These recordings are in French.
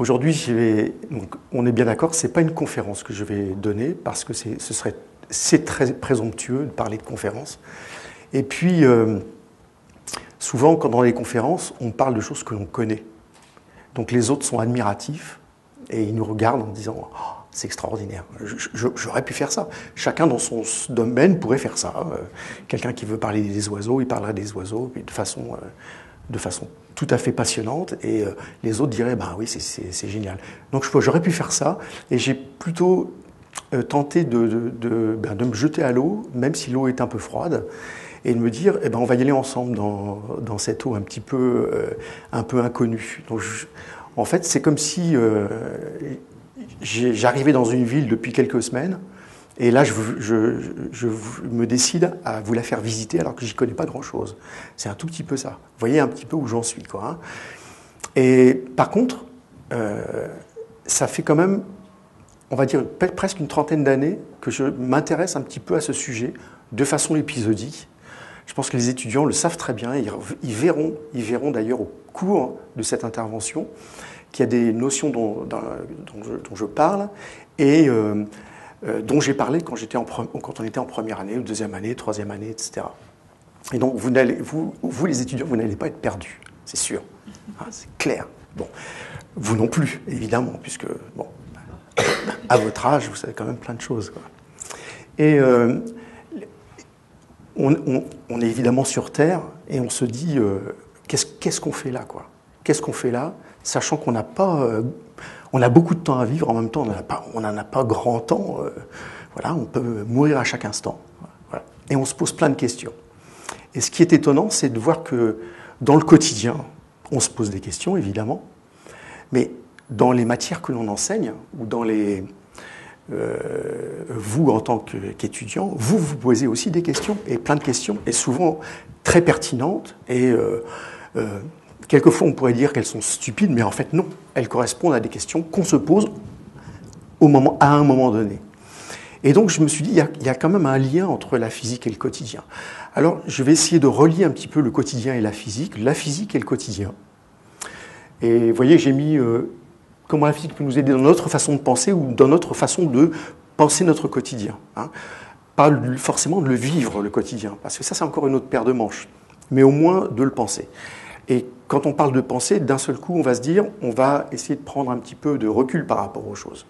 Aujourd'hui, on est bien d'accord, ce n'est pas une conférence que je vais donner, parce que c'est très présomptueux de parler de conférence. Et puis, souvent, quand dans les conférences, on parle de choses que l'on connaît. Donc les autres sont admiratifs, et ils nous regardent en disant oh, « c'est extraordinaire, j'aurais pu faire ça ». Chacun dans son domaine pourrait faire ça. Quelqu'un qui veut parler des oiseaux, il parlerait des oiseaux de façon tout à fait passionnante, et les autres diraient bah oui, c'est génial. Donc j'aurais pu faire ça, et j'ai plutôt tenté de me jeter à l'eau, même si l'eau est un peu froide, et de me dire eh ben, on va y aller ensemble dans cette eau un petit peu inconnue. Donc en fait, c'est comme si j'arrivais dans une ville depuis quelques semaines, et là, je me décide à vous la faire visiter alors que j'y connais pas grand-chose. C'est un tout petit peu ça. Vous voyez un petit peu où j'en suis, quoi. Hein. Et par contre, ça fait quand même, on va dire, presque une trentaine d'années que je m'intéresse un petit peu à ce sujet de façon épisodique. Je pense que les étudiants le savent très bien. Ils verront d'ailleurs au cours de cette intervention qu'il y a des notions dont je parle et dont j'ai parlé quand on était en première année, ou deuxième année, troisième année, etc. Et donc, vous les étudiants, vous n'allez pas être perdus, c'est sûr. Hein, c'est clair. Bon, vous non plus, évidemment, puisque, bon, à votre âge, vous savez quand même plein de choses, quoi. Et on est évidemment sur Terre, et on se dit, qu'est-ce qu'on fait là, quoi? Qu'est-ce qu'on fait là, sachant qu'on n'a pas... on a beaucoup de temps à vivre, en même temps, on n'en a pas grand temps. Voilà, on peut mourir à chaque instant. Voilà. Et on se pose plein de questions. Et ce qui est étonnant, c'est de voir que dans le quotidien, on se pose des questions, évidemment, mais dans les matières que l'on enseigne, ou dans les... vous, en tant qu'étudiant, vous posez aussi des questions, et plein de questions, et souvent très pertinentes, et quelquefois on pourrait dire qu'elles sont stupides, mais en fait non, elles correspondent à des questions qu'on se pose à un moment donné. Et donc je me suis dit, il y a quand même un lien entre la physique et le quotidien. Alors je vais essayer de relier un petit peu le quotidien et la physique et le quotidien. Et vous voyez, j'ai mis comment la physique peut nous aider dans notre façon de penser ou dans notre façon de penser notre quotidien. Hein. Pas forcément de le vivre, le quotidien, parce que ça c'est encore une autre paire de manches, mais au moins de le penser. Et quand on parle de pensée, d'un seul coup, on va se dire, on va essayer de prendre un petit peu de recul par rapport aux choses.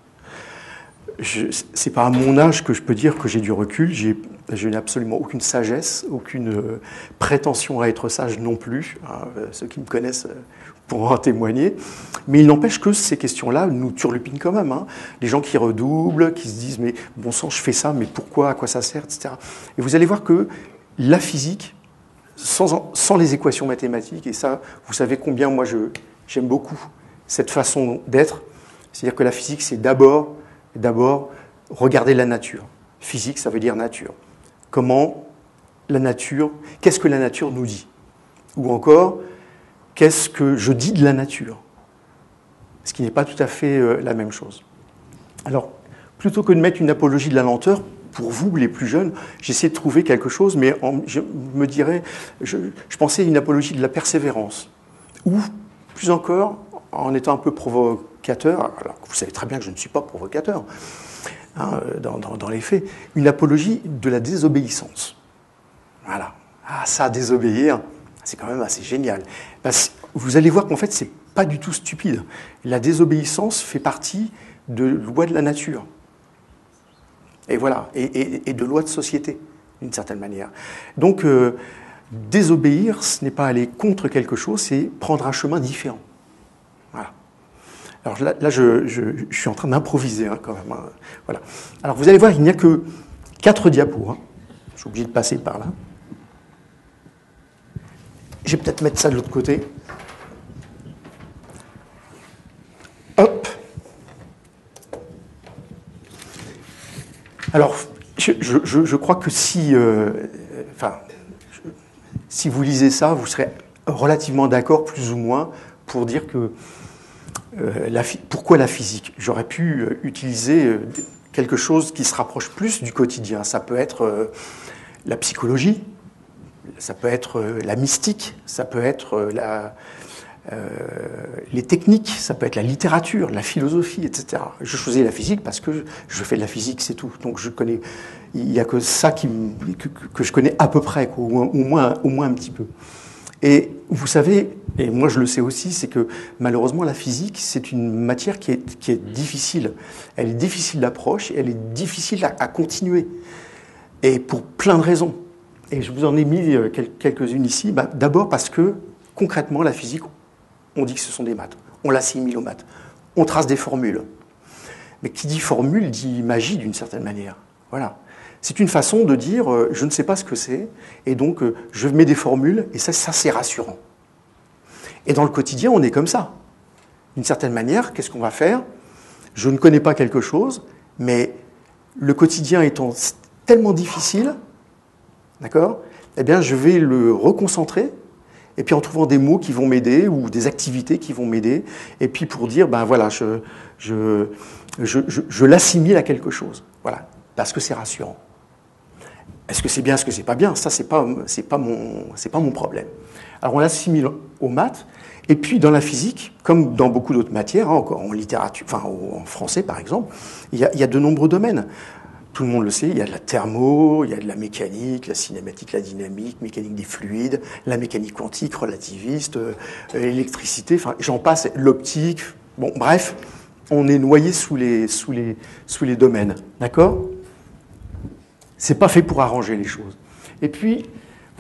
C'est pas à mon âge que je peux dire que j'ai du recul. Je n'ai absolument aucune sagesse, aucune prétention à être sage non plus. Hein, ceux qui me connaissent pourront en témoigner. Mais il n'empêche que ces questions-là nous turlupinent quand même. Hein. Les gens qui redoublent, qui se disent, mais bon sang, je fais ça, mais pourquoi, à quoi ça sert, etc. Et vous allez voir que la physique, sans les équations mathématiques, et ça, vous savez combien moi j'aime beaucoup cette façon d'être, c'est-à-dire que la physique, c'est d'abord regarder la nature. Physique, ça veut dire nature. Comment la nature, qu'est-ce que la nature nous dit? Ou encore, qu'est-ce que je dis de la nature? Ce qui n'est pas tout à fait la même chose. Alors, plutôt que de mettre une apologie de la lenteur, pour vous, les plus jeunes, j'essaie de trouver quelque chose, mais je pensais à une apologie de la persévérance. Ou, plus encore, en étant un peu provocateur, alors que vous savez très bien que je ne suis pas provocateur, hein, dans les faits, une apologie de la désobéissance. Voilà. Ah, ça, désobéir, c'est quand même assez génial. Parce que vous allez voir qu'en fait, c'est pas du tout stupide. La désobéissance fait partie de lois de la nature. Et voilà, et de lois de société, d'une certaine manière. Donc, désobéir, ce n'est pas aller contre quelque chose, c'est prendre un chemin différent. Voilà. Alors là je suis en train d'improviser, hein, quand même. Hein. Voilà. Alors, vous allez voir, il n'y a que 4 diapos. Hein. Je suis obligé de passer par là. Je vais peut-être mettre ça de l'autre côté. Hop. Alors, je crois que si vous lisez ça, vous serez relativement d'accord, plus ou moins, pour dire que pourquoi la physique? J'aurais pu utiliser quelque chose qui se rapproche plus du quotidien. Ça peut être la psychologie, ça peut être la mystique, ça peut être les techniques, ça peut être la littérature, la philosophie, etc. Je choisis la physique parce que je fais de la physique, c'est tout. Donc je connais, il n'y a que ça que je connais à peu près, quoi, au moins un petit peu. Et vous savez, et moi je le sais aussi, c'est que malheureusement la physique, c'est une matière qui est difficile. Elle est difficile d'approche, elle est difficile à continuer. Et pour plein de raisons. Et je vous en ai mis quelques-unes ici. D'abord parce que, concrètement, la physique, on dit que ce sont des maths. On l'assimile aux maths. On trace des formules. Mais qui dit formule dit magie d'une certaine manière. Voilà. C'est une façon de dire je ne sais pas ce que c'est, et donc je mets des formules, et ça c'est rassurant. Et dans le quotidien, on est comme ça. D'une certaine manière, qu'est-ce qu'on va faire? Je ne connais pas quelque chose, mais le quotidien étant tellement difficile, d'accord? Eh bien, je vais le reconcentrer, et puis en trouvant des mots qui vont m'aider, ou des activités qui vont m'aider, et puis pour dire, ben voilà, je l'assimile à quelque chose. Voilà, parce que c'est rassurant. Est-ce que c'est bien, est-ce que c'est pas bien? Ça, c'est pas mon problème. Alors, on l'assimile aux maths, et puis dans la physique, comme dans beaucoup d'autres matières, hein, encore en littérature, enfin en français par exemple, il y a de nombreux domaines. Tout le monde le sait, il y a de la thermo, il y a de la mécanique, la cinématique, la dynamique, mécanique des fluides, la mécanique quantique, relativiste, l'électricité, enfin j'en passe, l'optique, bon bref, on est noyé sous les domaines, d'accord? C'est pas fait pour arranger les choses. Et puis,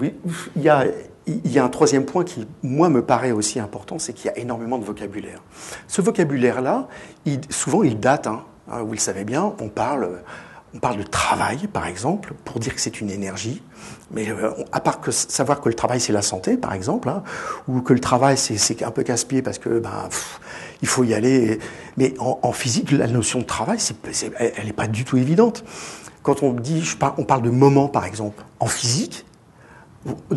oui, il y a un troisième point qui, moi, me paraît aussi important, c'est qu'il y a énormément de vocabulaire. Ce vocabulaire-là, souvent, il date, hein, vous le savez bien, on parle de travail, par exemple, pour dire que c'est une énergie, mais à part savoir que le travail, c'est la santé, par exemple, hein, ou que le travail, c'est un peu casse-pied parce que il faut y aller. Mais en physique, la notion de travail, elle n'est pas du tout évidente. Quand on parle de moment, par exemple, en physique,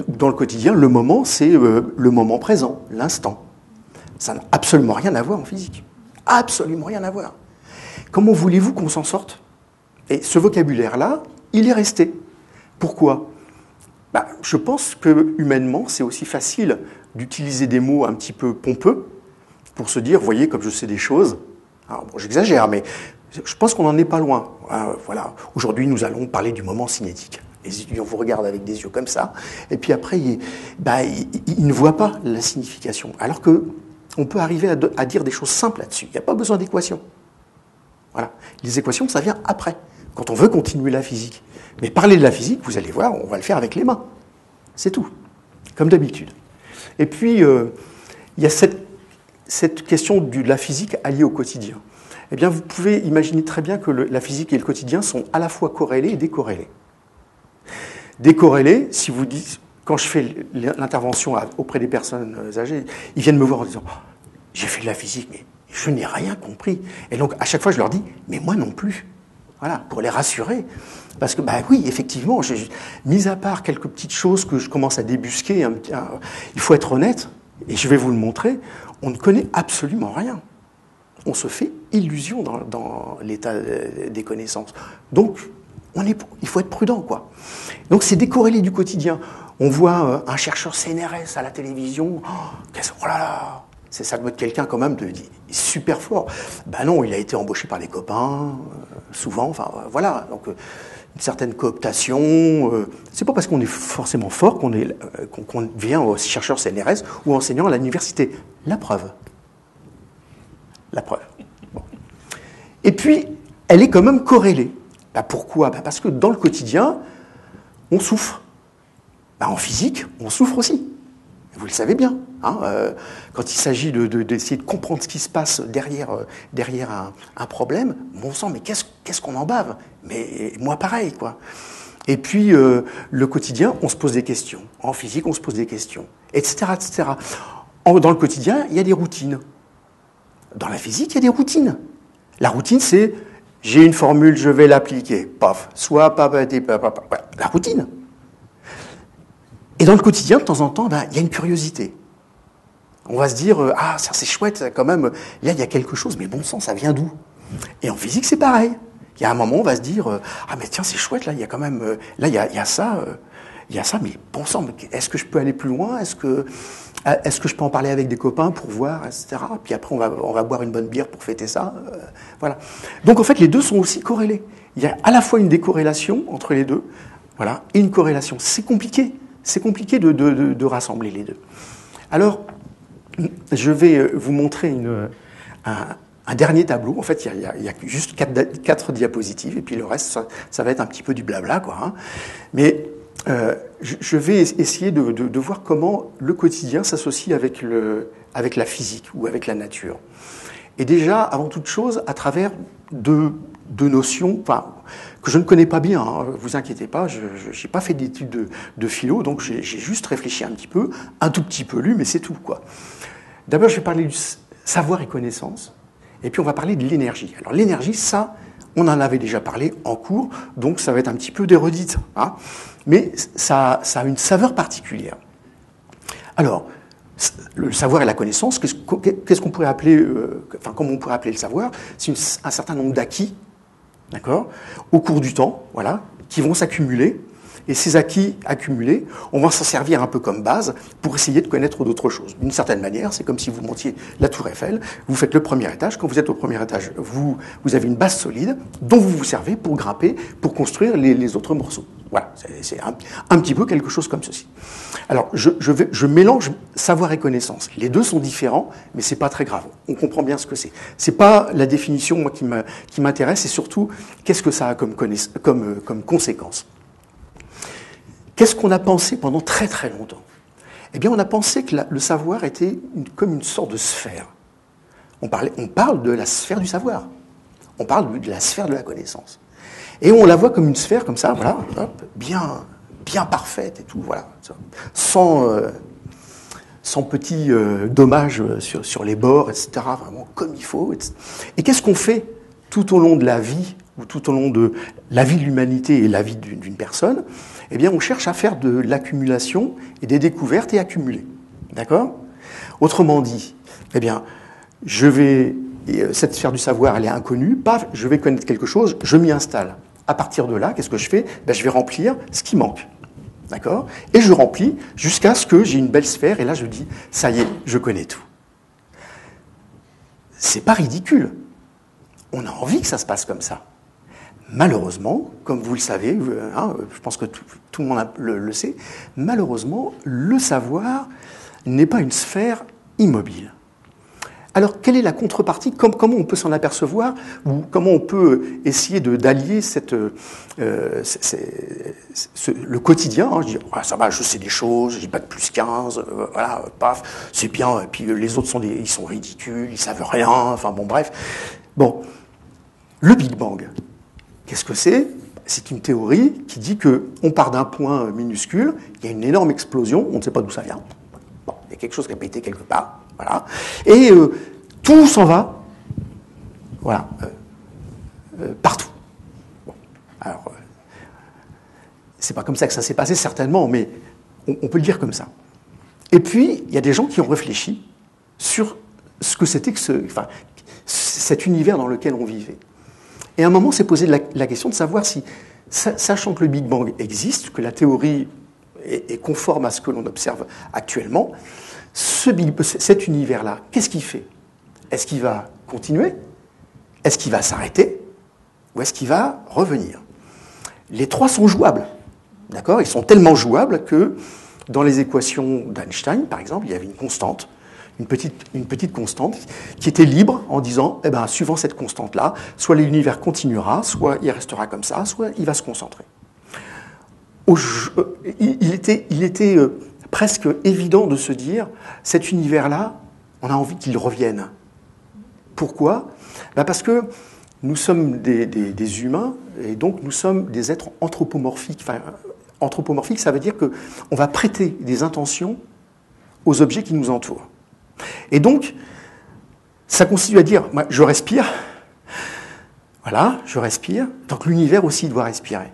dans le quotidien, le moment, c'est le moment présent, l'instant. Ça n'a absolument rien à voir en physique. Absolument rien à voir. Comment voulez-vous qu'on s'en sorte? Et ce vocabulaire-là, il est resté. Pourquoi? Je pense que humainement, c'est aussi facile d'utiliser des mots un petit peu pompeux pour se dire, voyez, comme je sais des choses. Alors, bon, j'exagère, mais je pense qu'on n'en est pas loin. Voilà. Aujourd'hui, nous allons parler du moment cinétique. Les étudiants vous regardent avec des yeux comme ça, et puis après, ils ne voient pas la signification. Alors qu'on peut arriver à dire des choses simples là-dessus. Il n'y a pas besoin d'équations. Voilà. Les équations, ça vient après, quand on veut continuer la physique. Mais parler de la physique, vous allez voir, on va le faire avec les mains. C'est tout, comme d'habitude. Et puis, il y a cette question de la physique alliée au quotidien. Eh bien, vous pouvez imaginer très bien que la physique et le quotidien sont à la fois corrélés et décorrélés. Décorrélés, si vous dites, quand je fais l'intervention auprès des personnes âgées, ils viennent me voir en disant « J'ai fait de la physique, mais je n'ai rien compris. » Et donc, à chaque fois, je leur dis « Mais moi non plus. » Voilà, pour les rassurer. Parce que, oui, effectivement, mis à part quelques petites choses que je commence à débusquer, il faut être honnête, et je vais vous le montrer, on ne connaît absolument rien. On se fait illusion dans l'état des connaissances. Donc, il faut être prudent, quoi. Donc, c'est décorrélé du quotidien. On voit un chercheur CNRS à la télévision. Oh là là, ça doit être quelqu'un quand même de super fort. Non, il a été embauché par les copains, souvent. Enfin, voilà. Donc, une certaine cooptation. C'est pas parce qu'on est forcément fort qu'on devient chercheur CNRS ou enseignant à l'université. La preuve. Bon. Et puis, elle est quand même corrélée. Pourquoi? Parce que dans le quotidien, on souffre. En physique, on souffre aussi. Vous le savez bien. Hein, quand il s'agit d'essayer de comprendre ce qui se passe derrière un problème, bon sang, mais qu'est-ce qu'on en bave? Mais moi, pareil, quoi. Et puis, le quotidien, on se pose des questions. En physique, on se pose des questions, etc., etc. Dans le quotidien, il y a des routines. Dans la physique, il y a des routines. La routine, c'est j'ai une formule, je vais l'appliquer. Paf. Soit, la routine. Et dans le quotidien, de temps en temps, il y a une curiosité. On va se dire, ça c'est chouette, quand même, là il y a quelque chose, mais bon sang, ça vient d'où? Et en physique, c'est pareil. Il y a un moment, on va se dire, mais tiens, c'est chouette, là, il y a quand même, là, il y a ça. il y a ça, mais bon sang, est-ce que je peux aller plus loin? Est-ce que je peux en parler avec des copains pour voir, etc. Puis après, on va boire une bonne bière pour fêter ça. Voilà. Donc en fait, les deux sont aussi corrélés. Il y a à la fois une décorrélation entre les deux, voilà, et une corrélation. C'est compliqué. C'est compliqué de rassembler les deux. Alors, je vais vous montrer un dernier tableau. En fait, il y a juste 4 diapositives, et puis le reste, ça va être un petit peu du blabla, quoi. Hein. Mais je vais essayer de voir comment le quotidien s'associe avec la physique ou avec la nature. Et déjà, avant toute chose, à travers deux notions que je ne connais pas bien, hein, vous inquiétez pas, je n'ai pas fait d'études de philo, donc j'ai juste réfléchi un tout petit peu lu, mais c'est tout, quoi. D'abord, je vais parler du savoir et connaissance, et puis on va parler de l'énergie. Alors l'énergie, ça, on en avait déjà parlé en cours, donc ça va être un petit peu d'érudite, hein, mais ça a une saveur particulière. Alors, le savoir et la connaissance, qu'est-ce qu'on pourrait appeler, comment on pourrait appeler le savoir? C'est un certain nombre d'acquis, d'accord, au cours du temps, voilà, qui vont s'accumuler. Et ces acquis accumulés, on va s'en servir un peu comme base pour essayer de connaître d'autres choses. D'une certaine manière, c'est comme si vous montiez la tour Eiffel, vous faites le premier étage, quand vous êtes au premier étage, vous avez une base solide dont vous vous servez pour grimper, pour construire les autres morceaux. Voilà, c'est un petit peu quelque chose comme ceci. Alors, je mélange savoir et connaissance. Les deux sont différents, mais c'est pas très grave. On comprend bien ce que c'est. C'est pas la définition, moi, qui m'intéresse, c'est surtout qu'est-ce que ça a comme conséquence. Qu'est-ce qu'on a pensé pendant très très longtemps? Eh bien, on a pensé que le savoir était comme une sorte de sphère. On parle de la sphère du savoir. On parle de la sphère de la connaissance. Et on la voit comme une sphère, comme ça, voilà, hop, bien parfaite et tout, voilà, sans petits dommages sur les bords, etc., vraiment comme il faut. Etc. Et qu'est-ce qu'on fait tout au long de la vie, ou tout au long de la vie de l'humanité et la vie d'une personne? Eh bien, on cherche à faire de l'accumulation et des découvertes et accumuler. D'accord? Autrement dit, eh bien, cette sphère du savoir, elle est inconnue, paf, je vais connaître quelque chose, je m'y installe. À partir de là, qu'est-ce que je fais? Ben, je vais remplir ce qui manque. D'accord? Et je remplis jusqu'à ce que j'ai une belle sphère, et là, je dis, ça y est, je connais tout. C'est pas ridicule. On a envie que ça se passe comme ça. Malheureusement, comme vous le savez, hein, je pense que tout le monde le sait, malheureusement, le savoir n'est pas une sphère immobile. Alors, quelle est la contrepartie? Comment on peut s'en apercevoir? Ou comment on peut essayer d'allier le quotidien, hein, je dis, ah, ça va, je sais des choses, j'ai bac plus 15, voilà, paf, c'est bien, et puis les autres ils sont ridicules, ils savent rien, enfin bon, bref. Bon, le Big Bang. Qu'est-ce que c'est? C'est une théorie qui dit qu'on part d'un point minuscule, il y a une énorme explosion, on ne sait pas d'où ça vient. Bon, il y a quelque chose qui a pété quelque part, voilà. Et tout s'en va, voilà, partout. Bon, alors, c'est pas comme ça que ça s'est passé, certainement, mais on peut le dire comme ça. Et puis, il y a des gens qui ont réfléchi sur ce que c'était que cet univers dans lequel on vivait. Et à un moment, s'est posé la question de savoir si, sachant que le Big Bang existe, que la théorie est conforme à ce que l'on observe actuellement, cet univers-là, qu'est-ce qu'il fait? Est-ce qu'il va continuer? Est-ce qu'il va s'arrêter? Ou est-ce qu'il va revenir? Les trois sont jouables. D'accord? Ils sont tellement jouables que dans les équations d'Einstein, par exemple, il y avait une constante. Une petite constante qui était libre en disant, eh ben, suivant cette constante-là, soit l'univers continuera, soit il restera comme ça, soit il va se concentrer. Il était presque évident de se dire, cet univers-là, on a envie qu'il revienne. Pourquoi? Ben parce que nous sommes des humains, et donc nous sommes des êtres anthropomorphiques. Enfin, anthropomorphique, ça veut dire qu'on va prêter des intentions aux objets qui nous entourent. Et donc, ça consiste à dire, moi, je respire, voilà, je respire, donc l'univers aussi doit respirer.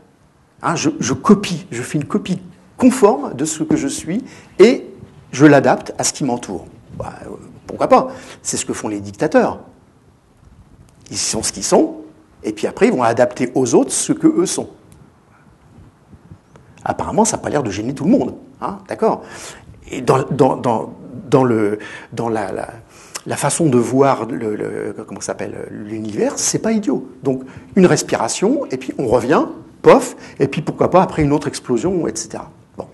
Hein, je copie, je fais une copie conforme de ce que je suis et je l'adapte à ce qui m'entoure. Bah, pourquoi pas? C'est ce que font les dictateurs. Ils sont ce qu'ils sont, et puis après, ils vont adapter aux autres ce qu'eux sont. Apparemment, ça n'a pas l'air de gêner tout le monde. Hein, d'accord? Et dans la façon de voir comment s'appelle l'univers, c'est pas idiot. Donc, une respiration, et puis on revient, pof, et puis pourquoi pas après une autre explosion, etc. Bon.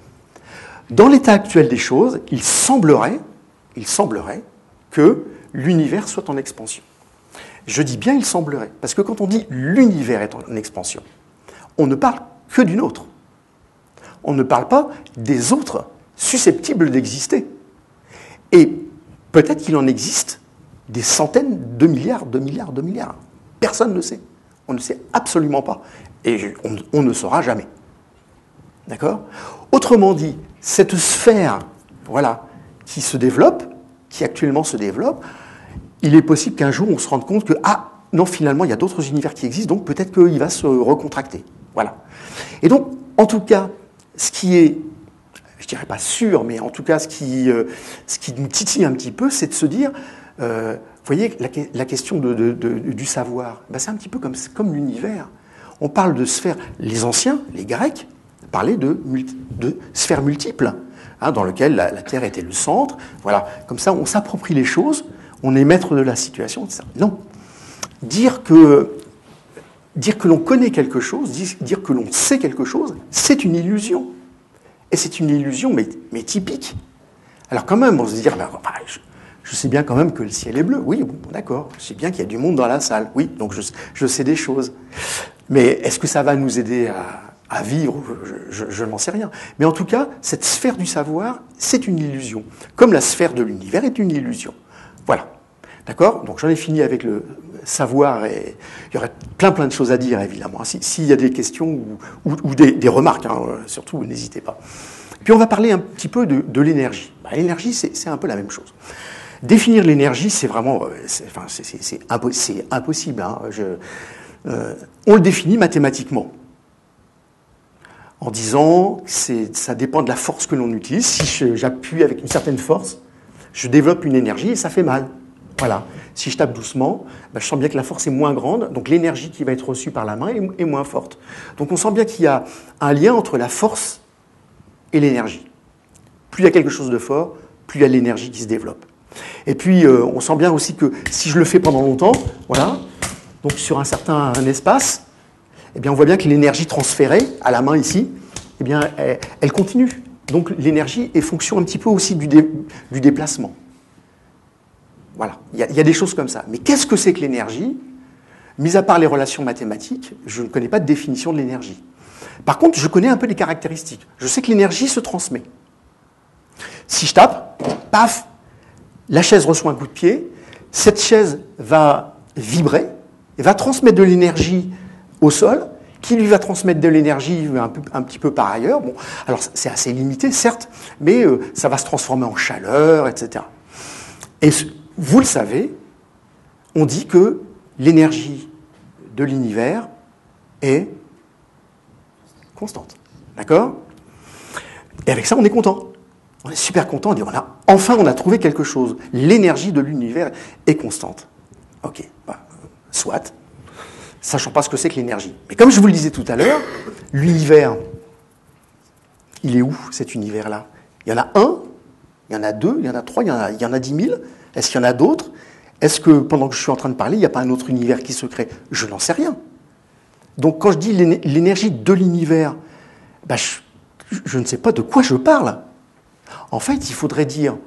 Dans l'état actuel des choses, il semblerait que l'univers soit en expansion. Je dis bien il semblerait, parce que quand on dit l'univers est en expansion, on ne parle que d'une autre. On ne parle pas des autres susceptibles d'exister. Et peut-être qu'il en existe des centaines de milliards, de milliards, de milliards. Personne ne sait. On ne sait absolument pas. Et on ne saura jamais. D'accord? Autrement dit, cette sphère, voilà, qui se développe, qui actuellement se développe, il est possible qu'un jour on se rende compte que, ah, non, finalement, il y a d'autres univers qui existent, donc peut-être qu'il va se recontracter. Voilà. Et donc, en tout cas, ce qui est, je dirais pas sûr, mais en tout cas, ce qui nous titille un petit peu, c'est de se dire, vous voyez, la question du savoir, ben c'est un petit peu comme l'univers. On parle de sphères, les anciens, les Grecs, parlaient de sphères multiples, hein, dans lesquelles la Terre était le centre. Voilà, comme ça, on s'approprie les choses, on est maître de la situation, etc. Non. Dire que l'on connaît quelque chose, dire que l'on sait quelque chose, c'est une illusion. Et c'est une illusion, mais typique. Alors quand même, on se dit, ben, je sais bien quand même que le ciel est bleu. Oui, bon, d'accord. Je sais bien qu'il y a du monde dans la salle. Oui, donc je sais des choses. Mais est-ce que ça va nous aider à vivre? Je n'en sais rien. Mais en tout cas, cette sphère du savoir, c'est une illusion. Comme la sphère de l'univers est une illusion. Voilà. D'accord? Donc j'en ai fini avec le savoir, et il y aurait plein de choses à dire, évidemment. S'il y a des questions ou des remarques, hein, surtout, n'hésitez pas. Puis on va parler un petit peu de l'énergie. Ben, l'énergie, c'est un peu la même chose. Définir l'énergie, c'est vraiment... c'est impossible. Hein. On le définit mathématiquement, en disant que ça dépend de la force que l'on utilise. Si j'appuie avec une certaine force, je développe une énergie et ça fait mal. Voilà. Si je tape doucement, ben je sens bien que la force est moins grande, donc l'énergie qui va être reçue par la main est moins forte. Donc on sent bien qu'il y a un lien entre la force et l'énergie. Plus il y a quelque chose de fort, plus il y a l'énergie qui se développe. Et puis on sent bien aussi que si je le fais pendant longtemps, voilà, donc sur un certain espace, eh bien on voit bien que l'énergie transférée à la main ici, eh bien elle continue. Donc l'énergie est fonction un petit peu aussi du déplacement. Voilà, il y a des choses comme ça. Mais qu'est-ce que c'est que l'énergie? Mis à part les relations mathématiques, je ne connais pas de définition de l'énergie. Par contre, je connais un peu les caractéristiques. Je sais que l'énergie se transmet. Si je tape, paf, la chaise reçoit un coup de pied, cette chaise va vibrer, et va transmettre de l'énergie au sol, qui lui va transmettre de l'énergie un petit peu par ailleurs. Bon, alors c'est assez limité, certes, mais ça va se transformer en chaleur, etc. Et vous le savez, on dit que l'énergie de l'univers est constante. D'accord? Et avec ça, on est content. On est super content. On dit, enfin, on a trouvé quelque chose. L'énergie de l'univers est constante. Ok, bah, soit. Sachant pas ce que c'est que l'énergie. Mais comme je vous le disais tout à l'heure, l'univers, il est où, cet univers-là? Il y en a un, il y en a deux, il y en a trois, il y en a 10 000. Est-ce qu'il y en a d'autres? Est-ce que, pendant que je suis en train de parler, il n'y a pas un autre univers qui se crée? Je n'en sais rien. Donc, quand je dis l'énergie de l'univers, ben, je ne sais pas de quoi je parle. En fait, il faudrait dire,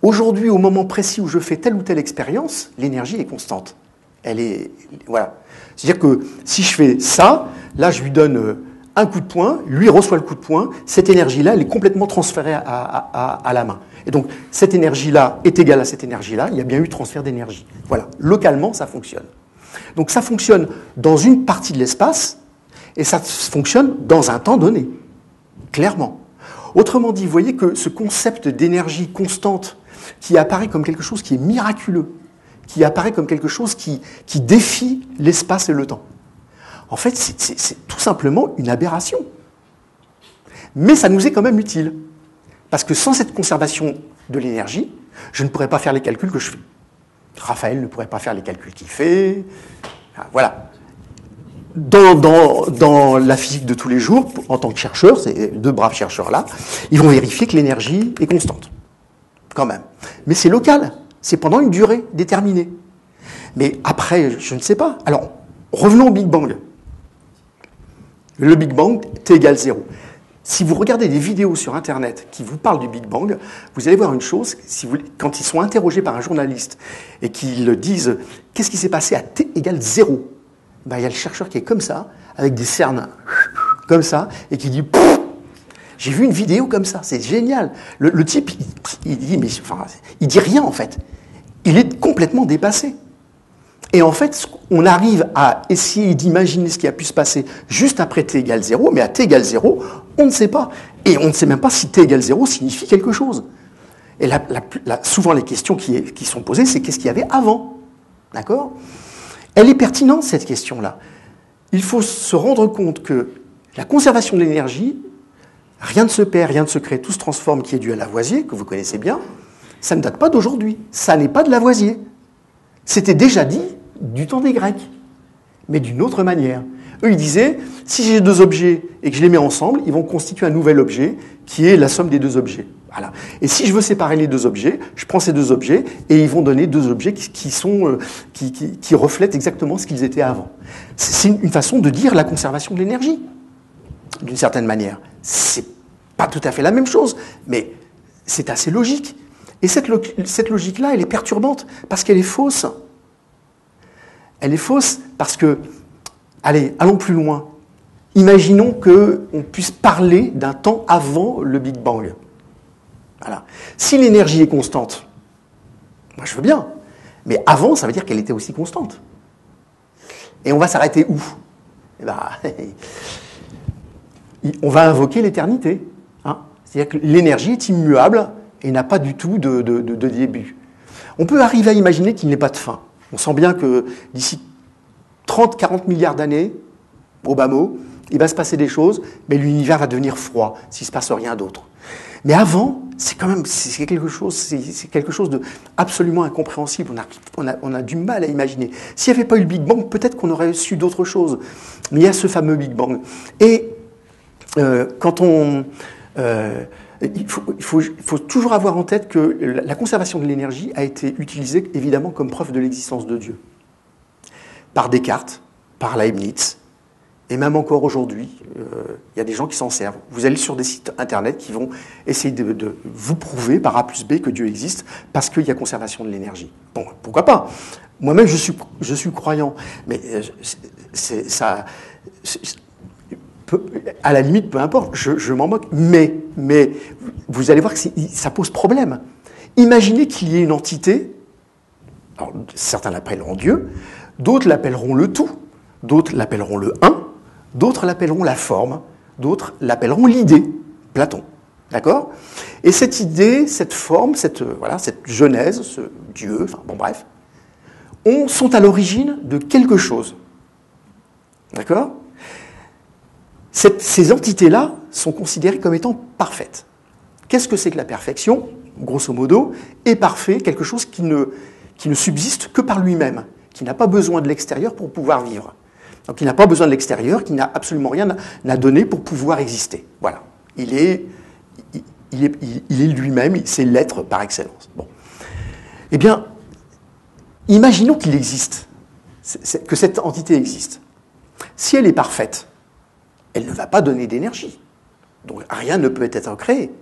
aujourd'hui, au moment précis où je fais telle ou telle expérience, l'énergie est constante. Elle est... Voilà. C'est-à-dire que si je fais ça, là, je lui donne un coup de poing, lui reçoit le coup de poing, cette énergie-là, elle est complètement transférée à la main. Et donc, cette énergie-là est égale à cette énergie-là, il y a bien eu transfert d'énergie. Voilà. Localement, ça fonctionne. Donc, ça fonctionne dans une partie de l'espace, et ça fonctionne dans un temps donné. Clairement. Autrement dit, vous voyez que ce concept d'énergie constante qui apparaît comme quelque chose qui est miraculeux, qui apparaît comme quelque chose qui défie l'espace et le temps. En fait, c'est tout simplement une aberration. Mais ça nous est quand même utile. Parce que sans cette conservation de l'énergie, je ne pourrais pas faire les calculs que je fais. Raphaël ne pourrait pas faire les calculs qu'il fait. Voilà. dans la physique de tous les jours, en tant que chercheurs, ces deux braves chercheurs-là, ils vont vérifier que l'énergie est constante, quand même. Mais c'est local, c'est pendant une durée déterminée. Mais après, je ne sais pas. Alors, revenons au Big Bang. Le Big Bang, T égale 0. Si vous regardez des vidéos sur Internet qui vous parlent du Big Bang, vous allez voir une chose, quand ils sont interrogés par un journaliste et qu'ils disent « Qu'est-ce qui s'est passé à T égale 0 ?» Ben, il y a le chercheur qui est comme ça, avec des cernes comme ça, et qui dit « J'ai vu une vidéo comme ça, c'est génial !» Le type, il dit, mais, enfin, il dit rien en fait. Il est complètement dépassé. Et en fait, on arrive à essayer d'imaginer ce qui a pu se passer juste après t égale 0, mais à t égale 0, on ne sait pas. Et on ne sait même pas si t égale 0 signifie quelque chose. Et souvent, les questions qui sont posées, c'est qu'est-ce qu'il y avait avant? D'accord? Elle est pertinente, cette question-là. Il faut se rendre compte que la conservation de l'énergie, rien ne se perd, rien ne se crée, tout se transforme, qui est dû à Lavoisier, que vous connaissez bien, ça ne date pas d'aujourd'hui. Ça n'est pas de Lavoisier. C'était déjà dit du temps des Grecs, mais d'une autre manière. Eux, ils disaient, si j'ai deux objets et que je les mets ensemble, ils vont constituer un nouvel objet qui est la somme des deux objets. Voilà. Et si je veux séparer les deux objets, je prends ces deux objets et ils vont donner deux objets qui reflètent exactement ce qu'ils étaient avant. C'est une façon de dire la conservation de l'énergie, d'une certaine manière. C'est pas tout à fait la même chose, mais c'est assez logique. Et cette logique-là, elle est perturbante parce qu'elle est fausse. Elle est fausse parce que, allez, allons plus loin. Imaginons qu'on puisse parler d'un temps avant le Big Bang. Voilà. Si l'énergie est constante, moi je veux bien, mais avant, ça veut dire qu'elle était aussi constante. Et on va s'arrêter où? Eh ben, on va invoquer l'éternité. Hein. C'est-à-dire que l'énergie est immuable et n'a pas du tout de début. On peut arriver à imaginer qu'il n'y ait pas de fin. On sent bien que d'ici 30-40 milliards d'années, au bas mot, il va se passer des choses, mais l'univers va devenir froid s'il ne se passe rien d'autre. Mais avant, c'est quelque chose de absolument incompréhensible. On a du mal à imaginer. S'il n'y avait pas eu le Big Bang, peut-être qu'on aurait su d'autres choses. Mais il y a ce fameux Big Bang. Et il faut toujours avoir en tête que la conservation de l'énergie a été utilisée évidemment comme preuve de l'existence de Dieu. Par Descartes, par Leibniz, et même encore aujourd'hui, il y a des gens qui s'en servent. Vous allez sur des sites internet qui vont essayer de vous prouver par A plus B que Dieu existe parce qu'il y a conservation de l'énergie. Bon, pourquoi pas? Moi-même, je suis croyant, mais à la limite, peu importe, je m'en moque. Mais vous allez voir que ça pose problème. Imaginez qu'il y ait une entité, alors, certains l'appelleront Dieu, d'autres l'appelleront le tout, d'autres l'appelleront le un, d'autres l'appelleront la forme, d'autres l'appelleront l'idée, Platon. D'accord? Et cette idée, cette forme, cette genèse, ce Dieu, enfin bon bref, sont à l'origine de quelque chose. D'accord? Ces entités-là sont considérées comme étant parfaites. Qu'est-ce que c'est que la perfection? Grosso modo, est parfait, quelque chose qui ne subsiste que par lui-même, qui n'a pas besoin de l'extérieur pour pouvoir vivre. Donc il n'a pas besoin de l'extérieur, qui n'a absolument rien à donner pour pouvoir exister. Voilà. Il est lui-même, c'est l'être par excellence. Bon. Eh bien, imaginons qu'il existe, que cette entité existe. Si elle est parfaite, elle ne va pas donner d'énergie. Donc rien ne peut être créé.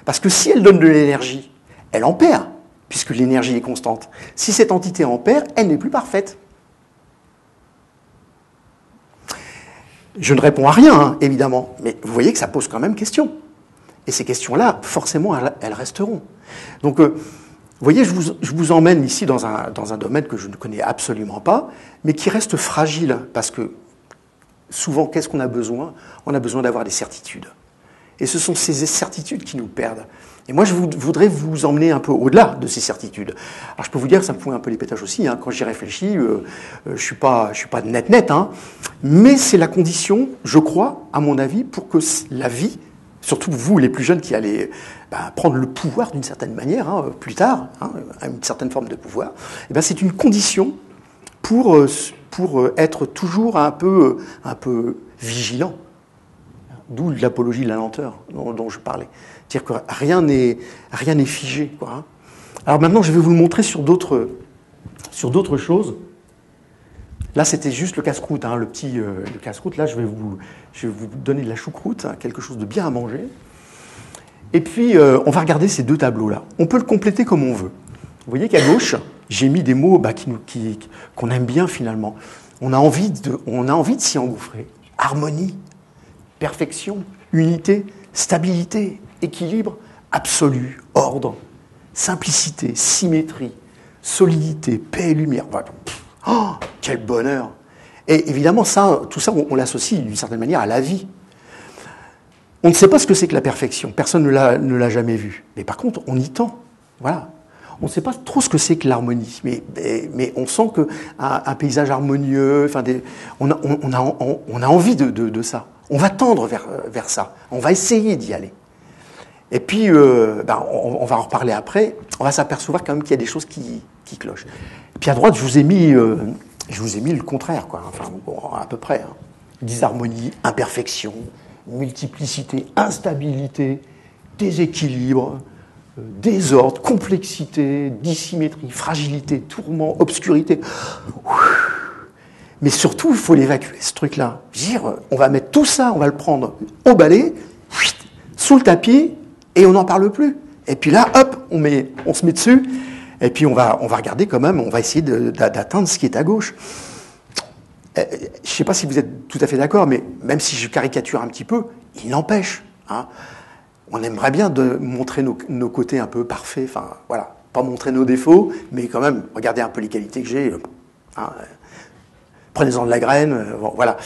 Parce que si elle donne de l'énergie, elle en perd, puisque l'énergie est constante. Si cette entité en perd, elle n'est plus parfaite. Je ne réponds à rien, hein, évidemment, mais vous voyez que ça pose quand même question. Et ces questions-là, forcément, elles resteront. Donc, vous voyez, je vous emmène ici dans un domaine que je ne connais absolument pas, mais qui reste fragile, parce que souvent, qu'est-ce qu'on a besoin? On a besoin d'avoir des certitudes. Et ce sont ces certitudes qui nous perdent. Et moi, je voudrais vous emmener un peu au-delà de ces certitudes. Alors, je peux vous dire que ça me fout un peu les pétages aussi. Hein. Quand j'y réfléchis, je suis pas net, hein. Mais c'est la condition, je crois, à mon avis, pour que la vie, surtout vous, les plus jeunes qui allez prendre le pouvoir d'une certaine manière, hein, plus tard, hein, une certaine forme de pouvoir, c'est une condition pour être toujours un peu vigilant. D'où l'apologie de la lenteur dont je parlais. C'est-à-dire que rien n'est figé, quoi, hein. Alors maintenant, je vais vous le montrer sur d'autres choses. Là, c'était juste le casse-croûte, hein, le casse-croûte. Là, je vais vous donner de la choucroute, hein, quelque chose de bien à manger. Et puis, on va regarder ces deux tableaux-là. On peut le compléter comme on veut. Vous voyez qu'à gauche, j'ai mis des mots qu'on aime bien finalement. On a envie de s'y engouffrer. Harmonie, perfection, unité, stabilité, équilibre, absolu, ordre, simplicité, symétrie, solidité, paix et lumière. Oh, quel bonheur! Et évidemment, tout ça, on l'associe d'une certaine manière à la vie. On ne sait pas ce que c'est que la perfection. Personne ne l'a jamais vu. Mais par contre, on y tend. Voilà. On ne sait pas trop ce que c'est que l'harmonie. Mais on sent qu'un paysage harmonieux, on a envie de ça. On va tendre vers ça. On va essayer d'y aller. Et puis, on va en reparler après. On va s'apercevoir quand même qu'il y a des choses qui clochent. Et puis à droite, je vous ai mis le contraire, quoi. Enfin, bon, à peu près. Hein. Disharmonie, imperfection, multiplicité, instabilité, déséquilibre, désordre, complexité, dissymétrie, fragilité, tourment, obscurité. Mais surtout, il faut l'évacuer, ce truc-là. On va mettre tout ça, on va le prendre au balai, sous le tapis, et on n'en parle plus. Et puis là, hop, on se met dessus, et puis on va regarder quand même, on va essayer d'atteindre ce qui est à gauche. Je ne sais pas si vous êtes tout à fait d'accord, mais même si je caricature un petit peu, il n'empêche. Hein, on aimerait bien montrer nos côtés un peu parfaits, enfin voilà, pas montrer nos défauts, mais quand même, regardez un peu les qualités que j'ai. Hein, prenez-en de la graine, bon, voilà.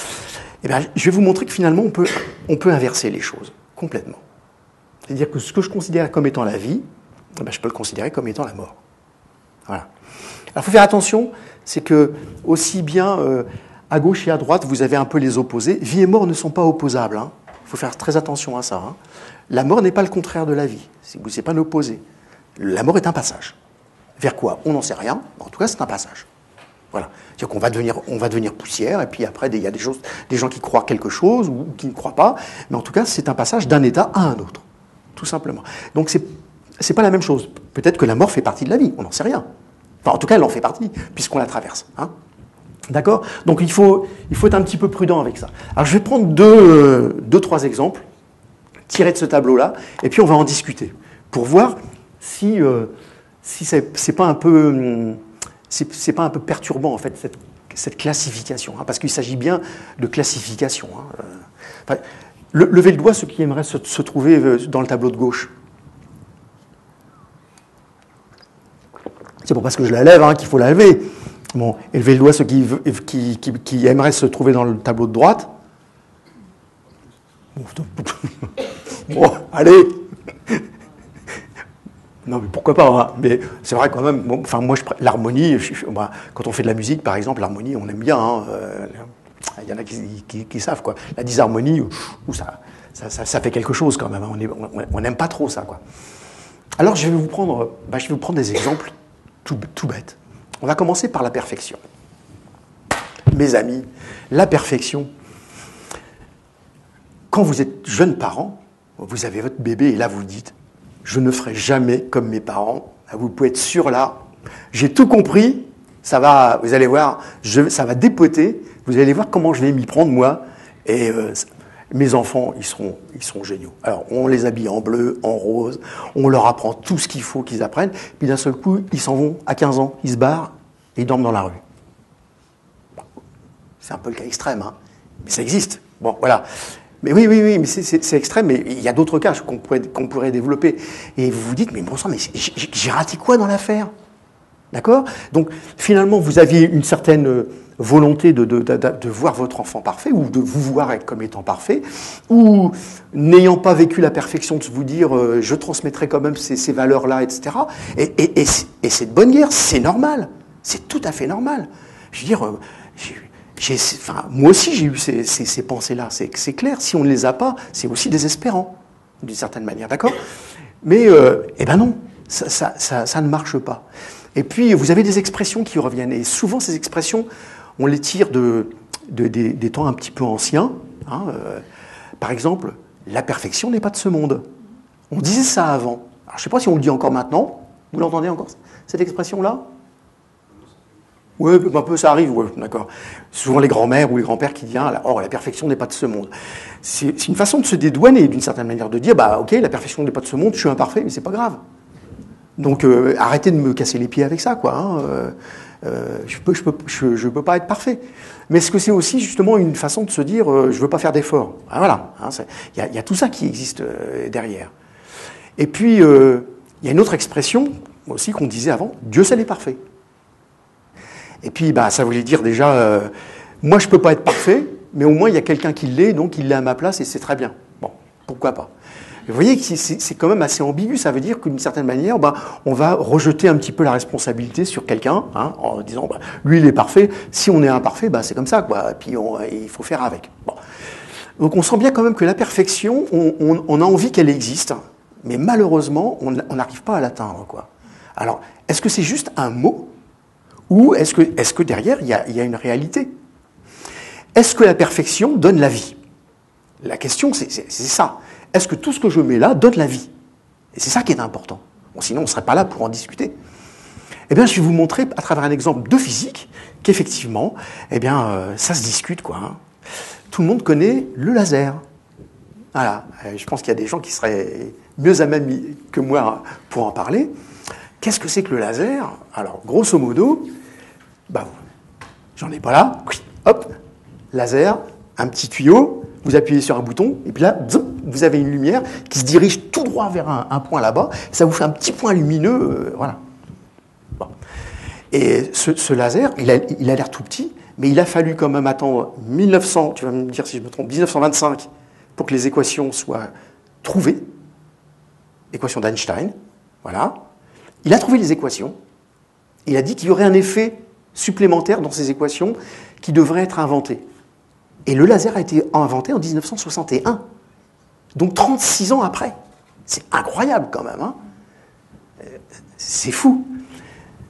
Et bien, je vais vous montrer que finalement, on peut inverser les choses, complètement. C'est-à-dire que ce que je considère comme étant la vie, je peux le considérer comme étant la mort. Voilà. Alors, il faut faire attention, c'est que aussi bien à gauche et à droite, vous avez un peu les opposés. Vie et mort ne sont pas opposables. Hein. Il faut faire très attention à ça. Hein. La mort n'est pas le contraire de la vie. Ce n'est pas l'opposé. La mort est un passage. Vers quoi? On n'en sait rien. En tout cas, c'est un passage. Voilà. C'est-à-dire qu'on va devenir poussière, et puis après, il y a des gens qui croient quelque chose ou qui ne croient pas. Mais en tout cas, c'est un passage d'un état à un autre. Tout simplement. Donc, c'est pas la même chose. Peut-être que la mort fait partie de la vie. On n'en sait rien. Enfin, en tout cas, elle en fait partie, puisqu'on la traverse. Hein. D'accord? Donc, il faut être un petit peu prudent avec ça. Alors, je vais prendre deux, trois exemples tirés de ce tableau-là, et puis on va en discuter, pour voir si c'est pas un peu... c'est pas un peu perturbant, en fait, cette classification, hein, parce qu'il s'agit bien de classification. Hein. Enfin, levez le doigt, ceux qui aimeraient se trouver dans le tableau de gauche. C'est pas parce que je la lève qu'il faut la lever. Bon, et levez le doigt, ceux qui aimeraient se trouver dans le tableau de droite. Bon, allez. Non, mais pourquoi pas, hein. Mais c'est vrai quand même, moi, l'harmonie, quand on fait de la musique, par exemple, l'harmonie, on aime bien, hein. Il y en a qui savent, quoi. La disharmonie, ça fait quelque chose, quand même, hein. On n'aime pas trop ça, quoi. Alors, je vais vous prendre des exemples tout bêtes. On va commencer par la perfection. Mes amis, la perfection, quand vous êtes jeune parent, vous avez votre bébé, et là, vous dites, je ne ferai jamais comme mes parents. Vous pouvez être sûr là. J'ai tout compris. Ça va, vous allez voir, ça va dépoter. Vous allez voir comment je vais m'y prendre moi. Et mes enfants, ils seront géniaux. Alors, on les habille en bleu, en rose. On leur apprend tout ce qu'il faut qu'ils apprennent. Puis d'un seul coup, ils s'en vont à 15 ans. Ils se barrent et ils dorment dans la rue. C'est un peu le cas extrême, hein. Mais ça existe. Bon, voilà. Mais oui, mais c'est extrême, mais il y a d'autres cas qu'on pourrait développer. Et vous vous dites, mais bon sang, mais j'ai raté quoi dans l'affaire? D'accord? Donc, finalement, vous aviez une certaine volonté de voir votre enfant parfait, ou de vous voir comme étant parfait, ou n'ayant pas vécu la perfection, de vous dire, je transmettrai quand même ces valeurs-là, etc. Et c'est de bonne guerre, c'est normal. C'est tout à fait normal. Je veux dire... moi aussi, j'ai eu ces pensées-là, c'est clair. Si on ne les a pas, c'est aussi désespérant, d'une certaine manière, d'accord? Mais, eh ben non, ça ne marche pas. Et puis, vous avez des expressions qui reviennent. Et souvent, ces expressions, on les tire des temps un petit peu anciens. Hein. Par exemple, la perfection n'est pas de ce monde. On disait ça avant. Alors, je ne sais pas si on le dit encore maintenant. Vous l'entendez encore, cette expression-là? Oui, un peu, ça arrive, ouais, d'accord. Souvent les grands-mères ou les grands-pères qui disent « Oh, la perfection n'est pas de ce monde ». C'est une façon de se dédouaner, d'une certaine manière, de dire « Bah, ok, la perfection n'est pas de ce monde, je suis imparfait, mais c'est pas grave ». Donc, arrêtez de me casser les pieds avec ça, quoi. Hein. Je peux pas être parfait. Mais est-ce que c'est aussi, justement, une façon de se dire je veux pas faire d'efforts? Ah, voilà. Il y a tout ça qui existe derrière. Et puis, il y a une autre expression, aussi, qu'on disait avant « Dieu seul est parfait ». Et puis, bah, ça voulait dire déjà, moi, je ne peux pas être parfait, mais au moins, il y a quelqu'un qui l'est, donc il l'est à ma place, et c'est très bien. Bon, pourquoi pas. Vous voyez que c'est quand même assez ambigu. Ça veut dire qu'une certaine manière, bah, on va rejeter un petit peu la responsabilité sur quelqu'un, hein, en disant, bah, lui, il est parfait. Si on est imparfait, bah, c'est comme ça, quoi. Et puis, il faut faire avec. Bon. Donc, on sent bien quand même que la perfection, on a envie qu'elle existe, mais malheureusement, on n'arrive pas à l'atteindre, quoi. Alors, est-ce que c'est juste un mot? Ou est-ce que derrière, il y a une réalité? Est-ce que la perfection donne la vie? La question, c'est ça. Est-ce que tout ce que je mets là donne la vie? Et c'est ça qui est important. Bon, sinon, on ne serait pas là pour en discuter. Eh bien, je vais vous montrer, à travers un exemple de physique, qu'effectivement, eh bien, ça se discute, quoi. Hein. Tout le monde connaît le laser. Voilà. Je pense qu'il y a des gens qui seraient mieux à même que moi pour en parler. Qu'est-ce que c'est que le laser? Alors, grosso modo, bah, j'en ai pas là. Hop, laser, un petit tuyau, vous appuyez sur un bouton, et puis là, vous avez une lumière qui se dirige tout droit vers un point là-bas. Ça vous fait un petit point lumineux, voilà. Bon. Et ce laser, il a l'air tout petit, mais il a fallu quand même attendre 1900, tu vas me dire si je me trompe, 1925, pour que les équations soient trouvées. Équation d'Einstein, voilà. Il a trouvé les équations. Il a dit qu'il y aurait un effet supplémentaire dans ces équations qui devrait être inventé. Et le laser a été inventé en 1961. Donc 36 ans après. C'est incroyable quand même. Hein. C'est fou.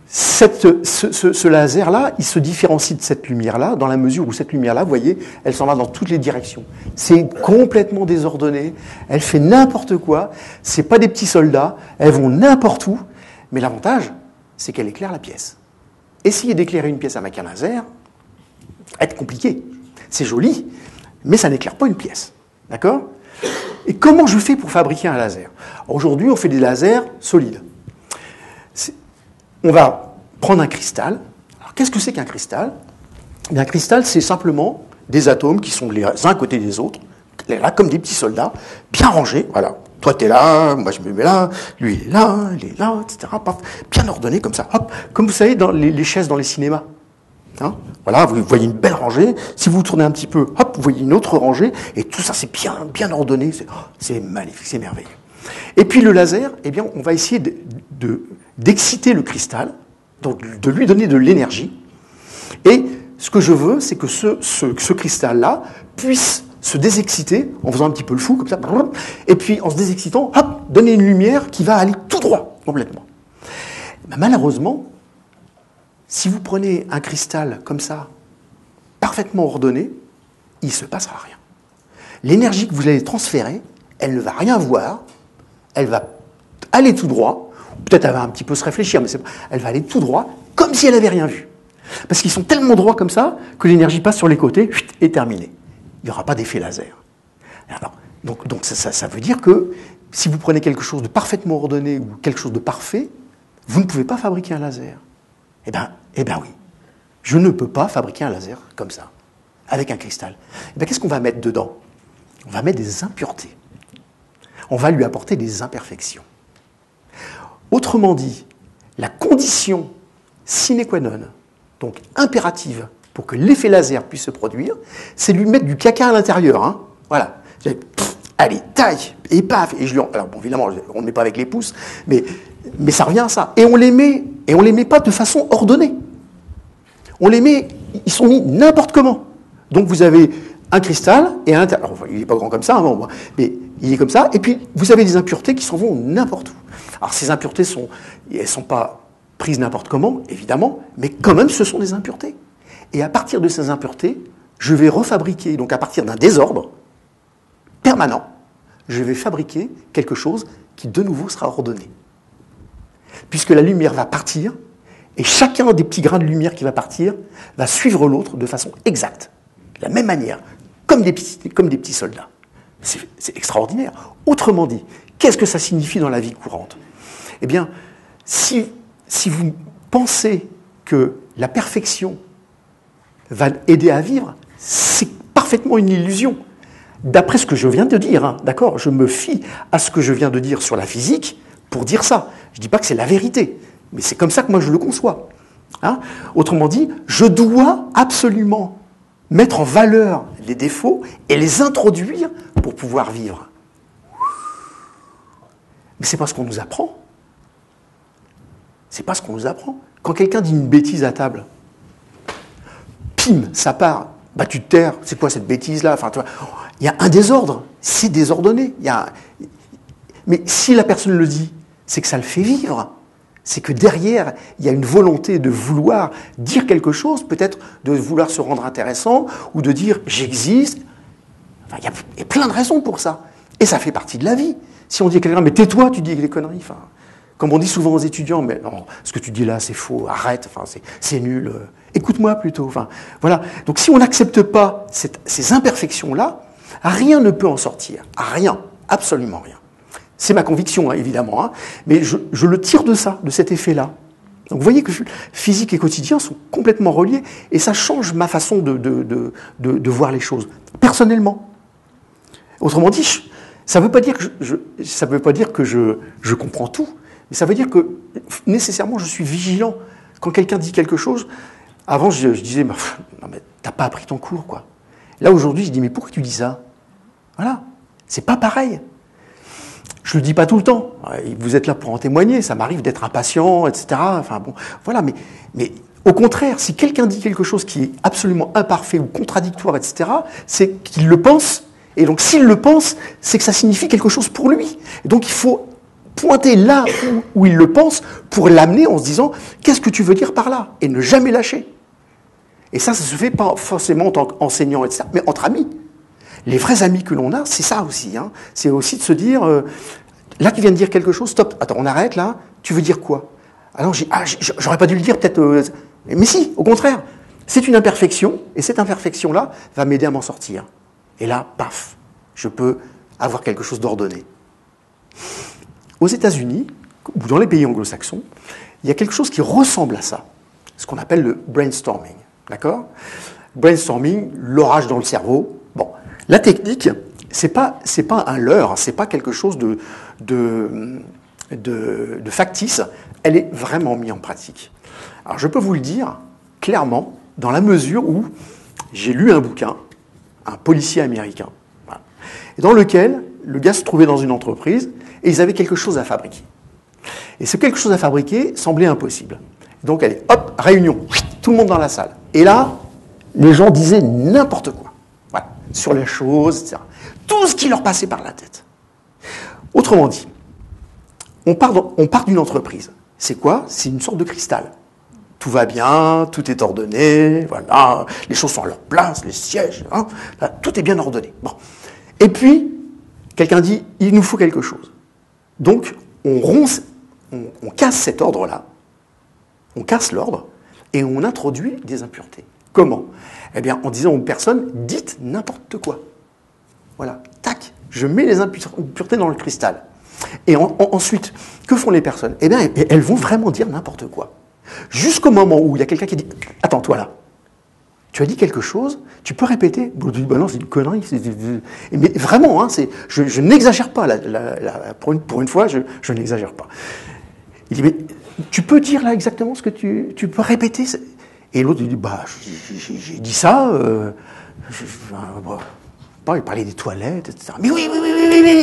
Ce laser-là, il se différencie de cette lumière-là, dans la mesure où cette lumière-là, vous voyez, elle s'en va dans toutes les directions. C'est complètement désordonné. Elle fait n'importe quoi. C'est pas des petits soldats. Elles vont n'importe où. Mais l'avantage, c'est qu'elle éclaire la pièce. Essayer d'éclairer une pièce avec un laser, ça va être compliqué. C'est joli, mais ça n'éclaire pas une pièce. D'accord? Et comment je fais pour fabriquer un laser? Aujourd'hui, on fait des lasers solides. On va prendre un cristal. Alors, qu'est-ce que c'est qu'un cristal? Eh bien, un cristal, c'est simplement des atomes qui sont les uns à côté des autres, là, comme des petits soldats, bien rangés, voilà. Toi, tu es là, moi, je me mets là, lui, il est là, etc. Bien ordonné comme ça. Hop, comme vous savez, dans les chaises dans les cinémas. Hein, voilà, vous voyez une belle rangée. Si vous tournez un petit peu, hop, vous voyez une autre rangée. Et tout ça, c'est bien ordonné. C'est magnifique, c'est merveilleux. Et puis le laser, eh bien, on va essayer d'exciter le cristal, donc de lui donner de l'énergie. Et ce que je veux, c'est que ce cristal-là puisse se désexciter en faisant un petit peu le fou, comme ça, et puis en se désexcitant, hop, donner une lumière qui va aller tout droit, complètement. Mais malheureusement, si vous prenez un cristal comme ça, parfaitement ordonné, il ne se passera rien. L'énergie que vous allez transférer, elle ne va rien voir, elle va aller tout droit, peut-être elle va un petit peu se réfléchir, mais elle va aller tout droit, comme si elle n'avait rien vu. Parce qu'ils sont tellement droits comme ça, que l'énergie passe sur les côtés, et terminée. Il n'y aura pas d'effet laser. Alors, donc ça veut dire que si vous prenez quelque chose de parfaitement ordonné ou quelque chose de parfait, vous ne pouvez pas fabriquer un laser. Eh bien oui, je ne peux pas fabriquer un laser comme ça, avec un cristal. Eh bien, qu'est-ce qu'on va mettre dedans? On va mettre des impuretés. On va lui apporter des imperfections. Autrement dit, la condition sine qua non, donc impérative, pour que l'effet laser puisse se produire, c'est lui mettre du caca à l'intérieur. Hein. Voilà. Allez, taille, et paf. Et alors, bon, évidemment, on ne met pas avec les pouces, mais ça revient à ça. Et on les met pas de façon ordonnée. On les met, ils sont mis n'importe comment. Donc vous avez un cristal, et à l'intérieur, alors, il n'est pas grand comme ça, hein, mais il est comme ça, et puis vous avez des impuretés qui s'en vont n'importe où. Alors ces impuretés elles sont pas prises n'importe comment, évidemment, mais quand même, ce sont des impuretés. Et à partir de ces impuretés, je vais refabriquer, donc à partir d'un désordre permanent, je vais fabriquer quelque chose qui, de nouveau, sera ordonné. Puisque la lumière va partir, et chacun des petits grains de lumière qui va partir va suivre l'autre de façon exacte, de la même manière, comme des petits soldats. C'est extraordinaire. Autrement dit, qu'est-ce que ça signifie dans la vie courante? Eh bien, si vous pensez que la perfection va aider à vivre, c'est parfaitement une illusion. D'après ce que je viens de dire, hein, d'accord, je me fie à ce que je viens de dire sur la physique pour dire ça. Je ne dis pas que c'est la vérité, mais c'est comme ça que moi je le conçois. Hein. Autrement dit, je dois absolument mettre en valeur les défauts et les introduire pour pouvoir vivre. Mais c'est pas ce qu'on nous apprend. C'est pas ce qu'on nous apprend. Quand quelqu'un dit une bêtise à table, pim, ça part. Bah tu te terres, c'est quoi cette bêtise-là? Enfin, tu vois, il y a un désordre, c'est désordonné. Mais si la personne le dit, c'est que ça le fait vivre. C'est que derrière, il y a une volonté de vouloir dire quelque chose, peut-être de vouloir se rendre intéressant, ou de dire « j'existe ». Enfin, il y a plein de raisons pour ça. Et ça fait partie de la vie. Si on dit à quelqu'un « mais tais-toi, tu dis des conneries ». Enfin, comme on dit souvent aux étudiants « mais non, ce que tu dis là, c'est faux, arrête, enfin, c'est nul, écoute-moi plutôt ». Enfin, voilà. Donc si on n'accepte pas ces imperfections-là, rien ne peut en sortir. Rien, absolument rien. C'est ma conviction, hein, évidemment, hein, mais je le tire de ça, de cet effet-là. Donc vous voyez que physique et quotidien sont complètement reliés, et ça change ma façon de voir les choses, personnellement. Autrement dit, ça ne veut pas dire que je comprends tout, mais ça veut dire que nécessairement je suis vigilant. Quand quelqu'un dit quelque chose, avant je disais, non mais t'as pas appris ton cours, quoi. Là aujourd'hui je dis, mais pourquoi tu dis ça? Voilà, c'est pas pareil. Je ne le dis pas tout le temps. Vous êtes là pour en témoigner. Ça m'arrive d'être impatient, etc. Enfin bon, voilà. Mais au contraire, si quelqu'un dit quelque chose qui est absolument imparfait ou contradictoire, etc., c'est qu'il le pense. Et donc, s'il le pense, c'est que ça signifie quelque chose pour lui. Et donc, il faut pointer là où il le pense pour l'amener en se disant « Qu'est-ce que tu veux dire par là ?» et ne jamais lâcher. Et ça se fait pas forcément en tant qu'enseignant, etc., mais entre amis. Les vrais amis que l'on a, c'est ça aussi. Hein. C'est aussi de se dire, là tu viens de dire quelque chose, stop, attends, on arrête là, tu veux dire quoi? Alors j'aurais pas dû le dire peut-être, mais si, au contraire, c'est une imperfection, et cette imperfection-là va m'aider à m'en sortir. Et là, paf, je peux avoir quelque chose d'ordonné. Aux États-Unis, ou dans les pays anglo-saxons, il y a quelque chose qui ressemble à ça, ce qu'on appelle le brainstorming, d'accord? Brainstorming, l'orage dans le cerveau, bon. La technique, c'est pas un leurre, c'est pas quelque chose de factice, elle est vraiment mise en pratique. Alors je peux vous le dire clairement, dans la mesure où j'ai lu un bouquin, un policier américain, voilà, dans lequel le gars se trouvait dans une entreprise et ils avaient quelque chose à fabriquer. Et ce quelque chose à fabriquer semblait impossible. Donc allez, hop, réunion, tout le monde dans la salle. Et là, les gens disaient n'importe quoi. Voilà, sur les choses, etc. Tout ce qui leur passait par la tête. Autrement dit, on part d'une entreprise. C'est quoi? C'est une sorte de cristal. Tout va bien, tout est ordonné, voilà, les choses sont à leur place, les sièges, hein, là, tout est bien ordonné. Bon. Et puis, quelqu'un dit, il nous faut quelque chose. Donc, on casse cet ordre-là, on casse l'ordre, et on introduit des impuretés. Comment? Eh bien, en disant aux personnes, dites n'importe quoi. Voilà, tac, je mets les impuretés dans le cristal. Et ensuite, que font les personnes? Eh bien, elles vont vraiment dire n'importe quoi. Jusqu'au moment où il y a quelqu'un qui dit « Attends, toi là, tu as dit quelque chose, tu peux répéter ?» Bon, bah non, c'est une connerie. Mais vraiment, hein, je n'exagère pas. Pour une fois, je n'exagère pas. Il dit « Mais tu peux dire là exactement ce que tu peux répéter ?» Et l'autre, il dit, bah, j'ai dit ça, il parlait des toilettes, etc. Mais oui,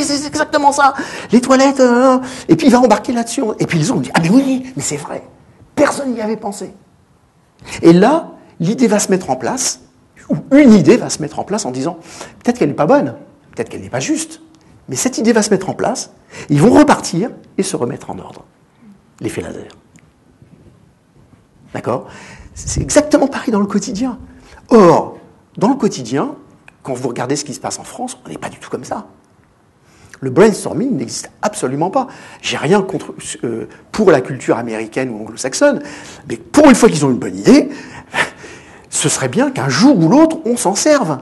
c'est exactement ça, les toilettes, et puis il va embarquer là-dessus. Et puis les autres disent, ah mais oui, mais c'est vrai, personne n'y avait pensé. Et là, l'idée va se mettre en place, ou une idée va se mettre en place en disant, peut-être qu'elle n'est pas bonne, peut-être qu'elle n'est pas juste, mais cette idée va se mettre en place, ils vont repartir et se remettre en ordre. L'effet laser. D'accord? C'est exactement pareil dans le quotidien. Or, dans le quotidien, quand vous regardez ce qui se passe en France, on n'est pas du tout comme ça. Le brainstorming n'existe absolument pas. J'ai rien contre, pour la culture américaine ou anglo-saxonne, mais pour une fois qu'ils ont une bonne idée, ce serait bien qu'un jour ou l'autre, on s'en serve.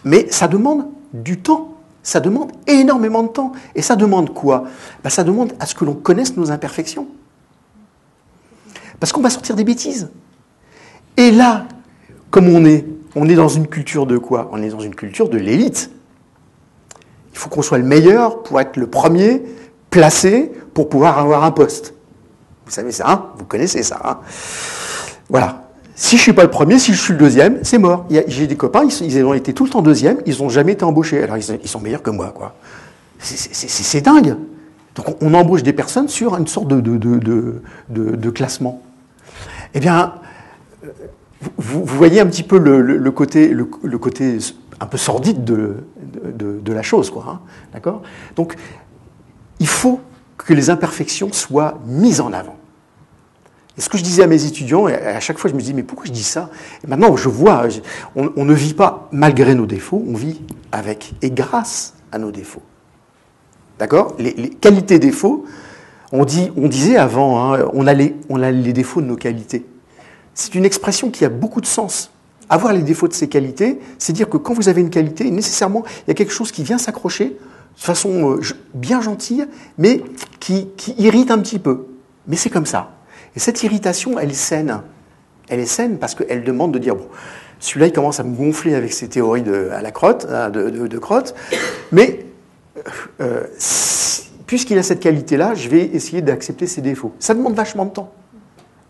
Mais ça demande du temps. Ça demande énormément de temps. Et ça demande quoi? Ça demande à ce que l'on connaisse nos imperfections. Parce qu'on va sortir des bêtises. Et là, comme on est dans une culture de quoi? On est dans une culture de l'élite. Il faut qu'on soit le meilleur pour être le premier placé pour pouvoir avoir un poste. Vous savez ça, hein? Vous connaissez ça. Hein? Voilà. Si je ne suis pas le premier, si je suis le deuxième, c'est mort. J'ai des copains, ils ont été tout le temps deuxième, ils n'ont jamais été embauchés. Alors ils sont meilleurs que moi, quoi. C'est dingue. Donc on embauche des personnes sur une sorte de classement. Eh bien, vous voyez un petit peu le côté un peu sordide de la chose, quoi. Hein, d'accord? Donc, il faut que les imperfections soient mises en avant. Et ce que je disais à mes étudiants, et à chaque fois je me dis, mais pourquoi je dis ça? Et maintenant, je vois, on ne vit pas malgré nos défauts, on vit avec et grâce à nos défauts. D'accord? Les qualités-défauts, on disait avant, hein, on a les défauts de nos qualités. C'est une expression qui a beaucoup de sens. Avoir les défauts de ses qualités, c'est dire que quand vous avez une qualité, nécessairement, il y a quelque chose qui vient s'accrocher de façon bien gentille, mais qui irrite un petit peu. Mais c'est comme ça. Et cette irritation, elle est saine. Elle est saine parce qu'elle demande de dire, bon, celui-là, il commence à me gonfler avec ses théories à la crotte, de crotte, mais puisqu'il a cette qualité-là, je vais essayer d'accepter ses défauts. Ça demande vachement de temps.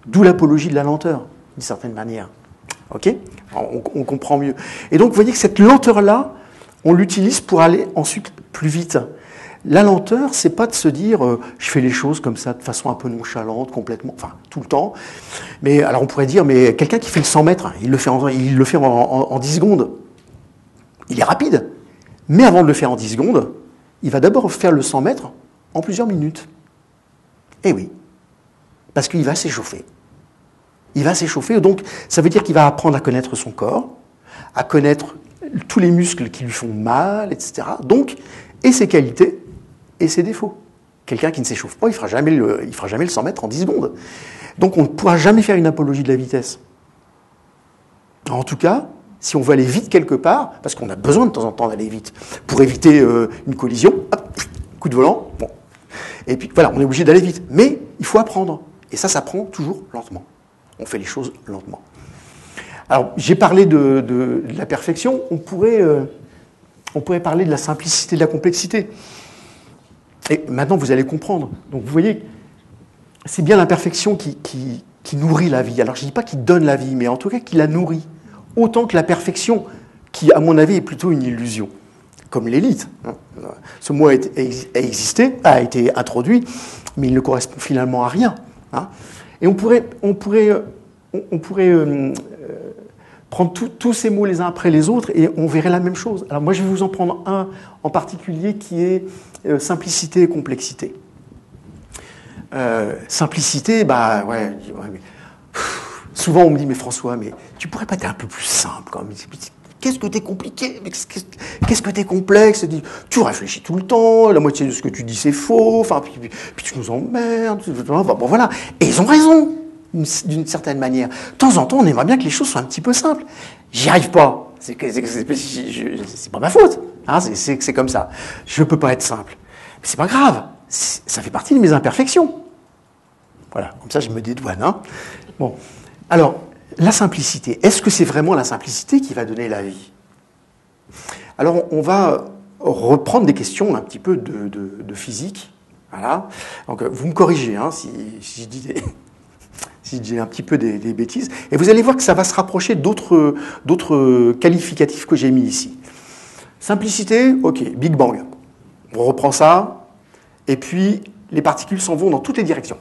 D'où l'apologie de la lenteur, d'une certaine manière. OK? On comprend mieux. Et donc, vous voyez que cette lenteur-là, on l'utilise pour aller ensuite plus vite. La lenteur, c'est pas de se dire je fais les choses comme ça de façon un peu nonchalante, complètement, enfin tout le temps. Mais alors on pourrait dire, mais quelqu'un qui fait le 100 mètres, il le fait en 10 secondes. Il est rapide. Mais avant de le faire en 10 secondes, il va d'abord faire le 100 mètres en plusieurs minutes. Eh oui. Parce qu'il va s'échauffer. Il va s'échauffer, donc ça veut dire qu'il va apprendre à connaître son corps, à connaître tous les muscles qui lui font mal, etc. Donc, et ses qualités et ses défauts. Quelqu'un qui ne s'échauffe pas, il ne fera jamais le 100 mètres en 10 secondes. Donc on ne pourra jamais faire une apologie de la vitesse. En tout cas, si on veut aller vite quelque part, parce qu'on a besoin de temps en temps d'aller vite, pour éviter une collision, hop, coup de volant, bon. Et puis voilà, on est obligé d'aller vite. Mais il faut apprendre. Et ça s'apprend toujours lentement. On fait les choses lentement. Alors, j'ai parlé de la perfection, on pourrait parler de la simplicité, de la complexité. Et maintenant, vous allez comprendre. Donc, vous voyez, c'est bien l'imperfection qui nourrit la vie. Alors, je ne dis pas qui donne la vie, mais en tout cas qui la nourrit. Autant que la perfection, qui, à mon avis, est plutôt une illusion. Comme l'élite. Ce mot a été introduit, mais il ne correspond finalement à rien. Et on pourrait prendre tous ces mots les uns après les autres et on verrait la même chose. Alors moi, je vais vous en prendre un en particulier qui est simplicité et complexité. Simplicité, ouais, mais, souvent on me dit, mais François, mais tu pourrais pas être un peu plus simple quand même. Qu'est-ce que t'es compliqué? Qu'est-ce que t'es complexe? Tu réfléchis tout le temps, la moitié de ce que tu dis c'est faux, enfin, puis tu nous emmerdes, bon voilà. Et ils ont raison, d'une certaine manière. De temps en temps, on aimerait bien que les choses soient un petit peu simples. J'y arrive pas. C'est pas ma faute. Hein, c'est comme ça. Je peux pas être simple. Mais c'est pas grave. Ça fait partie de mes imperfections. Voilà, comme ça je me dédouane. Hein. Bon, alors, la simplicité. Est-ce que c'est vraiment la simplicité qui va donner la vie? Alors, on va reprendre des questions un petit peu de physique. Voilà. Donc, vous me corrigez hein, si je dis un petit peu des bêtises. Et vous allez voir que ça va se rapprocher d'autres qualificatifs que j'ai mis ici. Simplicité, ok, Big Bang. On reprend ça, et puis les particules s'en vont dans toutes les directions.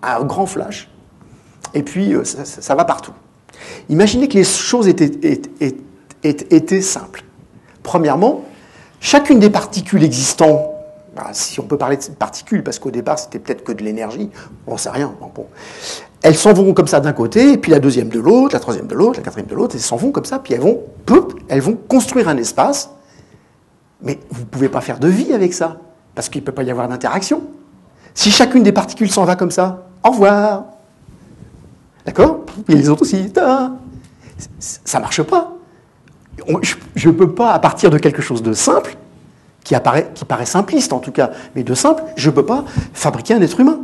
Un grand flash. Et puis, ça va partout. Imaginez que les choses étaient simples. Premièrement, chacune des particules existantes, si on peut parler de particules, parce qu'au départ, c'était peut-être que de l'énergie, on ne sait rien. Bon. elles s'en vont comme ça d'un côté, et puis la deuxième de l'autre, la troisième de l'autre, la quatrième de l'autre, elles s'en vont comme ça, puis elles vont construire un espace. Mais vous ne pouvez pas faire de vie avec ça, parce qu'il ne peut pas y avoir d'interaction. Si chacune des particules s'en va comme ça, au revoir. D'accord? Et les autres aussi. Ça ne marche pas. Je ne peux pas, à partir de quelque chose de simple, qui paraît simpliste en tout cas, mais de simple, je ne peux pas fabriquer un être humain.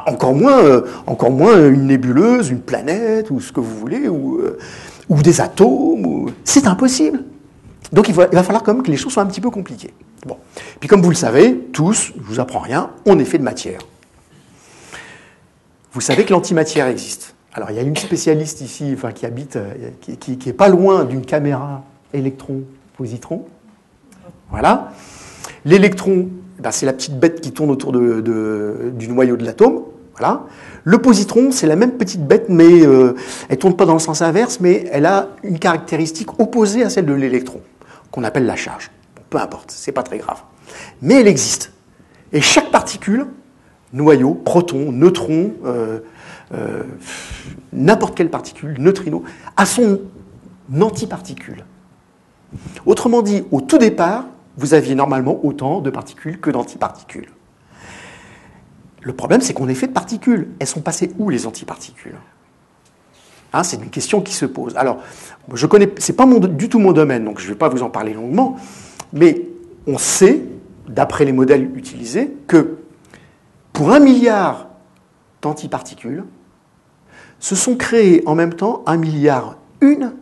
Encore moins une nébuleuse, une planète, ou ce que vous voulez, ou des atomes. C'est impossible. Donc il va falloir quand même que les choses soient un petit peu compliquées. Bon. Puis comme vous le savez, tous, je ne vous apprends rien, on est fait de matière. Vous savez que l'antimatière existe. Alors il y a une spécialiste ici, enfin, qui habite, qui est pas loin d'une caméra électron-positron. Voilà. L'électron, ben, c'est la petite bête qui tourne autour du noyau de l'atome. Voilà. Le positron, c'est la même petite bête, mais elle ne tourne pas dans le sens inverse, mais elle a une caractéristique opposée à celle de l'électron, qu'on appelle la charge. Bon, peu importe, c'est pas très grave. Mais elle existe. Et chaque particule, noyau, proton, neutron, n'importe quelle particule, neutrino, a son antiparticule. Autrement dit, au tout départ, vous aviez normalement autant de particules que d'antiparticules. Le problème, c'est qu'on est fait de particules. Elles sont passées où, les antiparticules? Hein, c'est une question qui se pose. Alors, ce n'est pas du tout mon domaine, donc je ne vais pas vous en parler longuement, mais on sait, d'après les modèles utilisés, que pour 1 milliard d'antiparticules, se sont créées en même temps 1 milliard une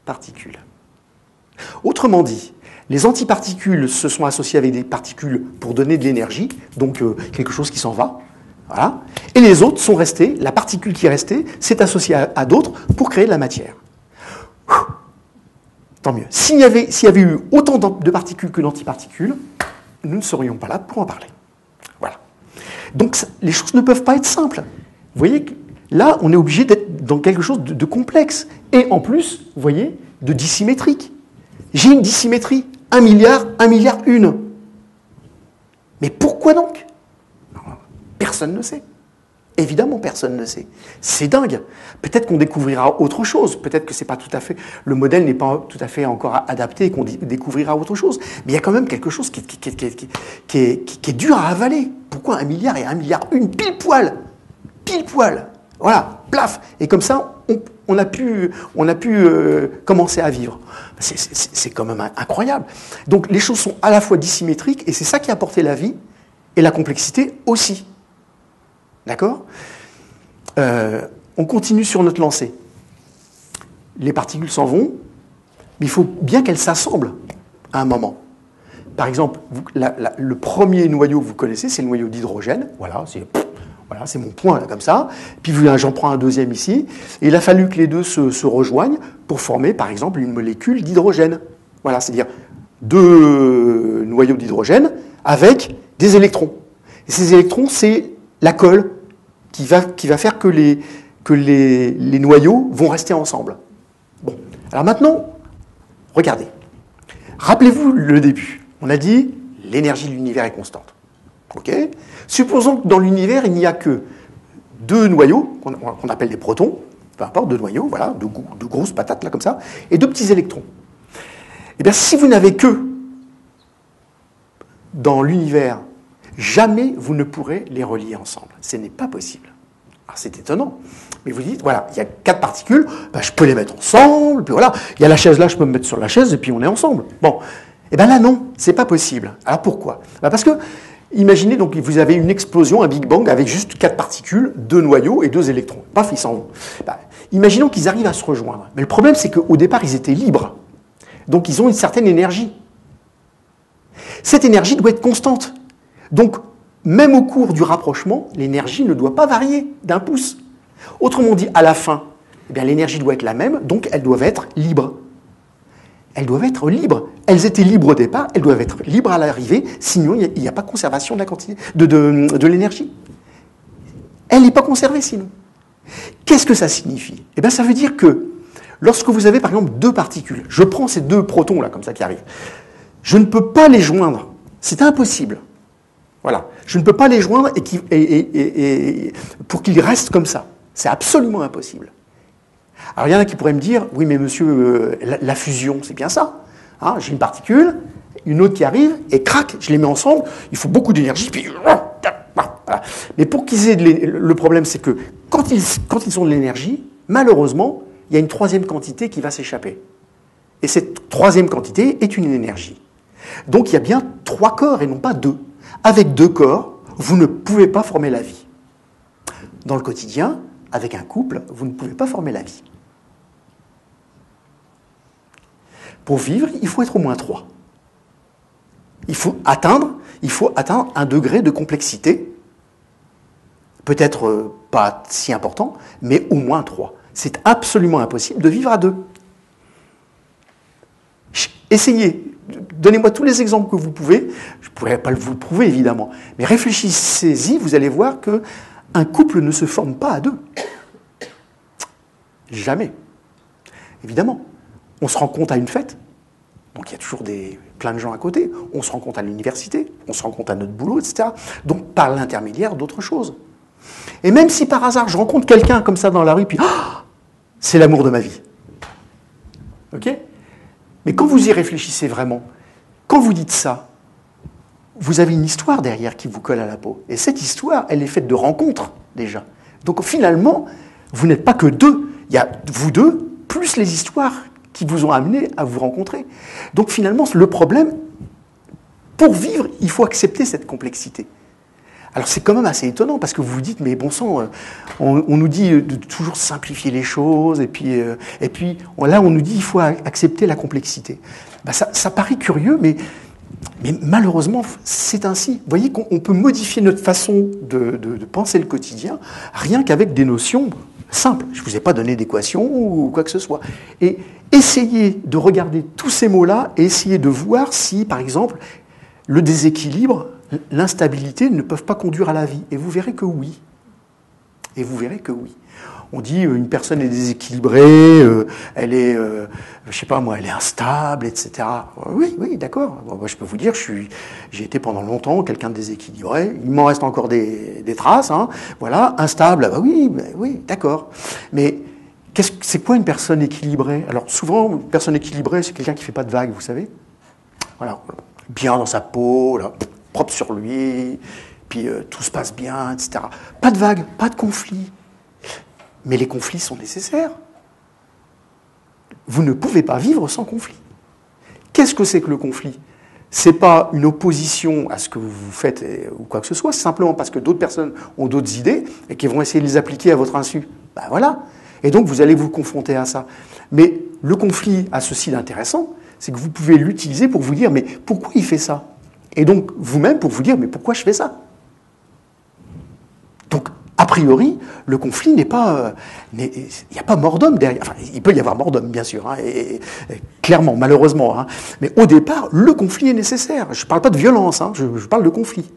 particules. Autrement dit, les antiparticules se sont associées avec des particules pour donner de l'énergie, donc quelque chose qui s'en va. Voilà. Et les autres sont restés, la particule qui est restée s'est associée à d'autres pour créer de la matière. Tant mieux. S'il y avait eu autant de particules que d'antiparticules, nous ne serions pas là pour en parler. Voilà. Donc les choses ne peuvent pas être simples. Vous voyez que là, on est obligé d'être dans quelque chose de complexe. Et en plus, vous voyez, de dissymétrique. J'ai une dissymétrie. 1 milliard une. Mais pourquoi donc? Personne ne sait. Évidemment, personne ne sait. C'est dingue. Peut-être qu'on découvrira autre chose. Peut-être que c'est pas tout à fait, le modèle n'est pas tout à fait encore adapté et qu'on découvrira autre chose. Mais il y a quand même quelque chose qui est dur à avaler. Pourquoi 1 milliard et 1 milliard une? Pile poil. Pile poil. Voilà, plaf. Et comme ça, on a pu commencer à vivre. C'est quand même incroyable. Donc les choses sont à la fois dissymétriques, et c'est ça qui a apporté la vie, et la complexité aussi. D'accord? On continue sur notre lancée. Les particules s'en vont, mais il faut bien qu'elles s'assemblent à un moment. Par exemple, le premier noyau que vous connaissez, c'est le noyau d'hydrogène. Voilà, c'est mon point, là, comme ça. Puis j'en prends un deuxième ici. Et il a fallu que les deux se rejoignent pour former, par exemple, une molécule d'hydrogène. Voilà, c'est-à-dire 2 noyaux d'hydrogène avec des électrons. Et ces électrons, c'est la colle qui va faire que les noyaux vont rester ensemble. Bon, alors maintenant, regardez. Rappelez-vous le début. On a dit l'énergie de l'univers est constante. Okay. Supposons que dans l'univers, il n'y a que 2 noyaux, qu'on appelle des protons, peu importe, 2 noyaux, voilà, de grosses patates, là, comme ça, et 2 petits électrons. Eh bien, si vous n'avez que dans l'univers, jamais vous ne pourrez les relier ensemble. Ce n'est pas possible. Alors, c'est étonnant. Mais vous dites, voilà, il y a 4 particules, ben, je peux les mettre ensemble, puis voilà, il y a la chaise là, je peux me mettre sur la chaise, et puis on est ensemble. Bon, eh bien là, non, c'est pas possible. Alors pourquoi? Ben, parce que imaginez donc que vous avez une explosion, un Big Bang, avec juste 4 particules, 2 noyaux et 2 électrons. Paf, ils s'en vont. Ben, imaginons qu'ils arrivent à se rejoindre. Mais le problème, c'est qu'au départ, ils étaient libres. Donc, ils ont une certaine énergie. Cette énergie doit être constante. Donc, même au cours du rapprochement, l'énergie ne doit pas varier d'un pouce. Autrement dit, à la fin, eh bien, l'énergie doit être la même, donc elles doivent être libres. Elles doivent être libres. Elles étaient libres au départ, elles doivent être libres à l'arrivée, sinon il n'y a pas de conservation de la quantité de l'énergie. Elle n'est pas conservée sinon. Qu'est-ce que ça signifie? Eh bien, ça veut dire que lorsque vous avez par exemple 2 particules, je prends ces 2 protons là comme ça qui arrivent, je ne peux pas les joindre. C'est impossible. Voilà. Je ne peux pas les joindre pour qu'ils restent comme ça. C'est absolument impossible. Alors il y en a qui pourraient me dire, oui mais monsieur, la fusion, c'est bien ça. Hein, j'ai une particule, une autre qui arrive, et crac, je les mets ensemble, il faut beaucoup d'énergie, puis... Voilà. Mais pour qu'ils aient le problème, c'est que quand ils ont de l'énergie, malheureusement, il y a une troisième quantité qui va s'échapper. Et cette troisième quantité est une énergie. Donc il y a bien 3 corps et non pas 2. Avec 2 corps, vous ne pouvez pas former la vie. Dans le quotidien, avec un couple, vous ne pouvez pas former la vie. Pour vivre, il faut être au moins 3. Il faut atteindre un degré de complexité, peut-être pas si important, mais au moins 3. C'est absolument impossible de vivre à 2. Essayez, donnez-moi tous les exemples que vous pouvez, je ne pourrais pas vous le prouver évidemment, mais réfléchissez-y, vous allez voir qu'un couple ne se forme pas à 2. Jamais. Évidemment, on se rencontre à une fête, donc il y a toujours plein de gens à côté, on se rencontre à l'université, on se rencontre à notre boulot, etc. Donc par l'intermédiaire d'autres choses. Et même si par hasard je rencontre quelqu'un comme ça dans la rue, puis c'est l'amour de ma vie. Ok ? Mais quand vous y réfléchissez vraiment, quand vous dites ça, vous avez une histoire derrière qui vous colle à la peau. Et cette histoire, elle est faite de rencontres, déjà. Donc finalement, vous n'êtes pas que 2. Il y a vous 2, plus les histoires qui vous ont amené à vous rencontrer. Donc finalement, le problème, pour vivre, il faut accepter cette complexité. Alors c'est quand même assez étonnant, parce que vous vous dites, mais bon sang, on nous dit de toujours simplifier les choses, et puis là on nous dit il faut accepter la complexité. Ben, ça paraît curieux, mais malheureusement c'est ainsi. Vous voyez qu'on peut modifier notre façon de penser le quotidien, rien qu'avec des notions simples. Je ne vous ai pas donné d'équation ou quoi que ce soit. Et essayez de regarder tous ces mots-là, et essayez de voir si, par exemple, le déséquilibre, l'instabilité ne peuvent pas conduire à la vie. Et vous verrez que oui. Et vous verrez que oui. On dit une personne est déséquilibrée, elle est, je sais pas moi, elle est instable, etc. Oui, d'accord. Bon, moi, je peux vous dire, j'ai été pendant longtemps quelqu'un de déséquilibré. Il m'en reste encore des traces. Hein. Voilà, instable. Bah oui, d'accord. Mais c'est quoi une personne équilibrée? Alors souvent, une personne équilibrée, c'est quelqu'un qui fait pas de vagues, vous savez. Voilà, bien dans sa peau, là, propre sur lui, puis tout se passe bien, etc. Pas de vagues, pas de conflits. Mais les conflits sont nécessaires. Vous ne pouvez pas vivre sans conflit. Qu'est-ce que c'est que le conflit? C'est pas une opposition à ce que vous faites ou quoi que ce soit, c'est simplement parce que d'autres personnes ont d'autres idées et qui vont essayer de les appliquer à votre insu. Ben voilà. Et donc vous allez vous confronter à ça. Mais le conflit a ceci d'intéressant, c'est que vous pouvez l'utiliser pour vous dire, mais pourquoi il fait ça? Et donc vous-même pour vous dire, mais pourquoi je fais ça? Donc, a priori, le conflit n'est pas... Il n'y a pas mort d'homme derrière. Enfin, il peut y avoir mort d'homme, bien sûr, hein, et clairement, malheureusement. Hein. Mais au départ, le conflit est nécessaire. Je ne parle pas de violence, hein, je parle de conflit.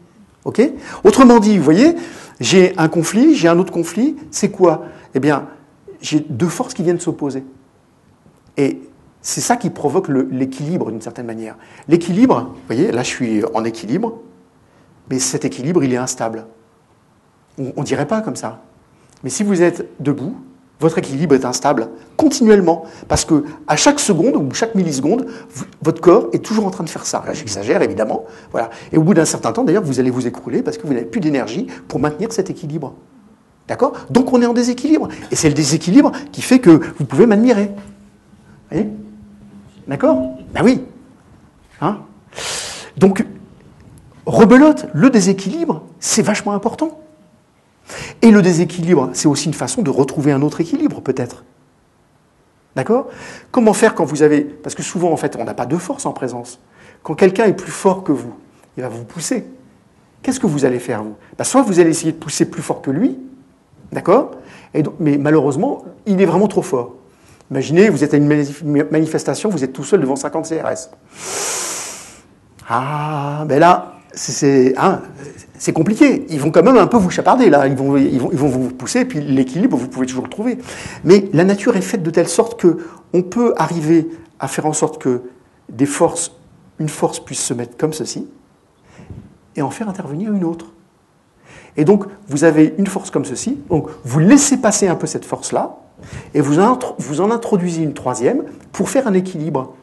Okay? Autrement dit, vous voyez, j'ai un conflit, j'ai un autre conflit. C'est quoi? Eh bien, j'ai 2 forces qui viennent s'opposer. Et c'est ça qui provoque l'équilibre, d'une certaine manière. L'équilibre, vous voyez, là, je suis en équilibre, mais cet équilibre, il est instable. On ne dirait pas comme ça. Mais si vous êtes debout, votre équilibre est instable continuellement. Parce qu'à chaque seconde ou chaque milliseconde, votre corps est toujours en train de faire ça. J'exagère, évidemment. Voilà. Et au bout d'un certain temps, d'ailleurs, vous allez vous écrouler parce que vous n'avez plus d'énergie pour maintenir cet équilibre. D'accord? Donc on est en déséquilibre. Et c'est le déséquilibre qui fait que vous pouvez m'admirer. Vous voyez? D'accord? Ben oui. Hein? Donc, rebelote, le déséquilibre, c'est vachement important. Et le déséquilibre, c'est aussi une façon de retrouver un autre équilibre, peut-être. D'accord? Comment faire quand vous avez... Parce que souvent, en fait, on n'a pas de force en présence. Quand quelqu'un est plus fort que vous, il va vous pousser. Qu'est-ce que vous allez faire, vous? Ben, soit vous allez essayer de pousser plus fort que lui, d'accord? Mais malheureusement, il est vraiment trop fort. Imaginez, vous êtes à une manifestation, vous êtes tout seul devant 50 CRS. Ah, ben là... C'est compliqué. Ils vont quand même un peu vous chaparder, là. Ils vont vous pousser, puis l'équilibre, vous pouvez toujours le trouver. Mais la nature est faite de telle sorte qu'on peut arriver à faire en sorte que une force puisse se mettre comme ceci, et en faire intervenir une autre. Et donc, vous avez une force comme ceci. Donc, vous laissez passer un peu cette force-là, et vous en introduisez une troisième pour faire un équilibre.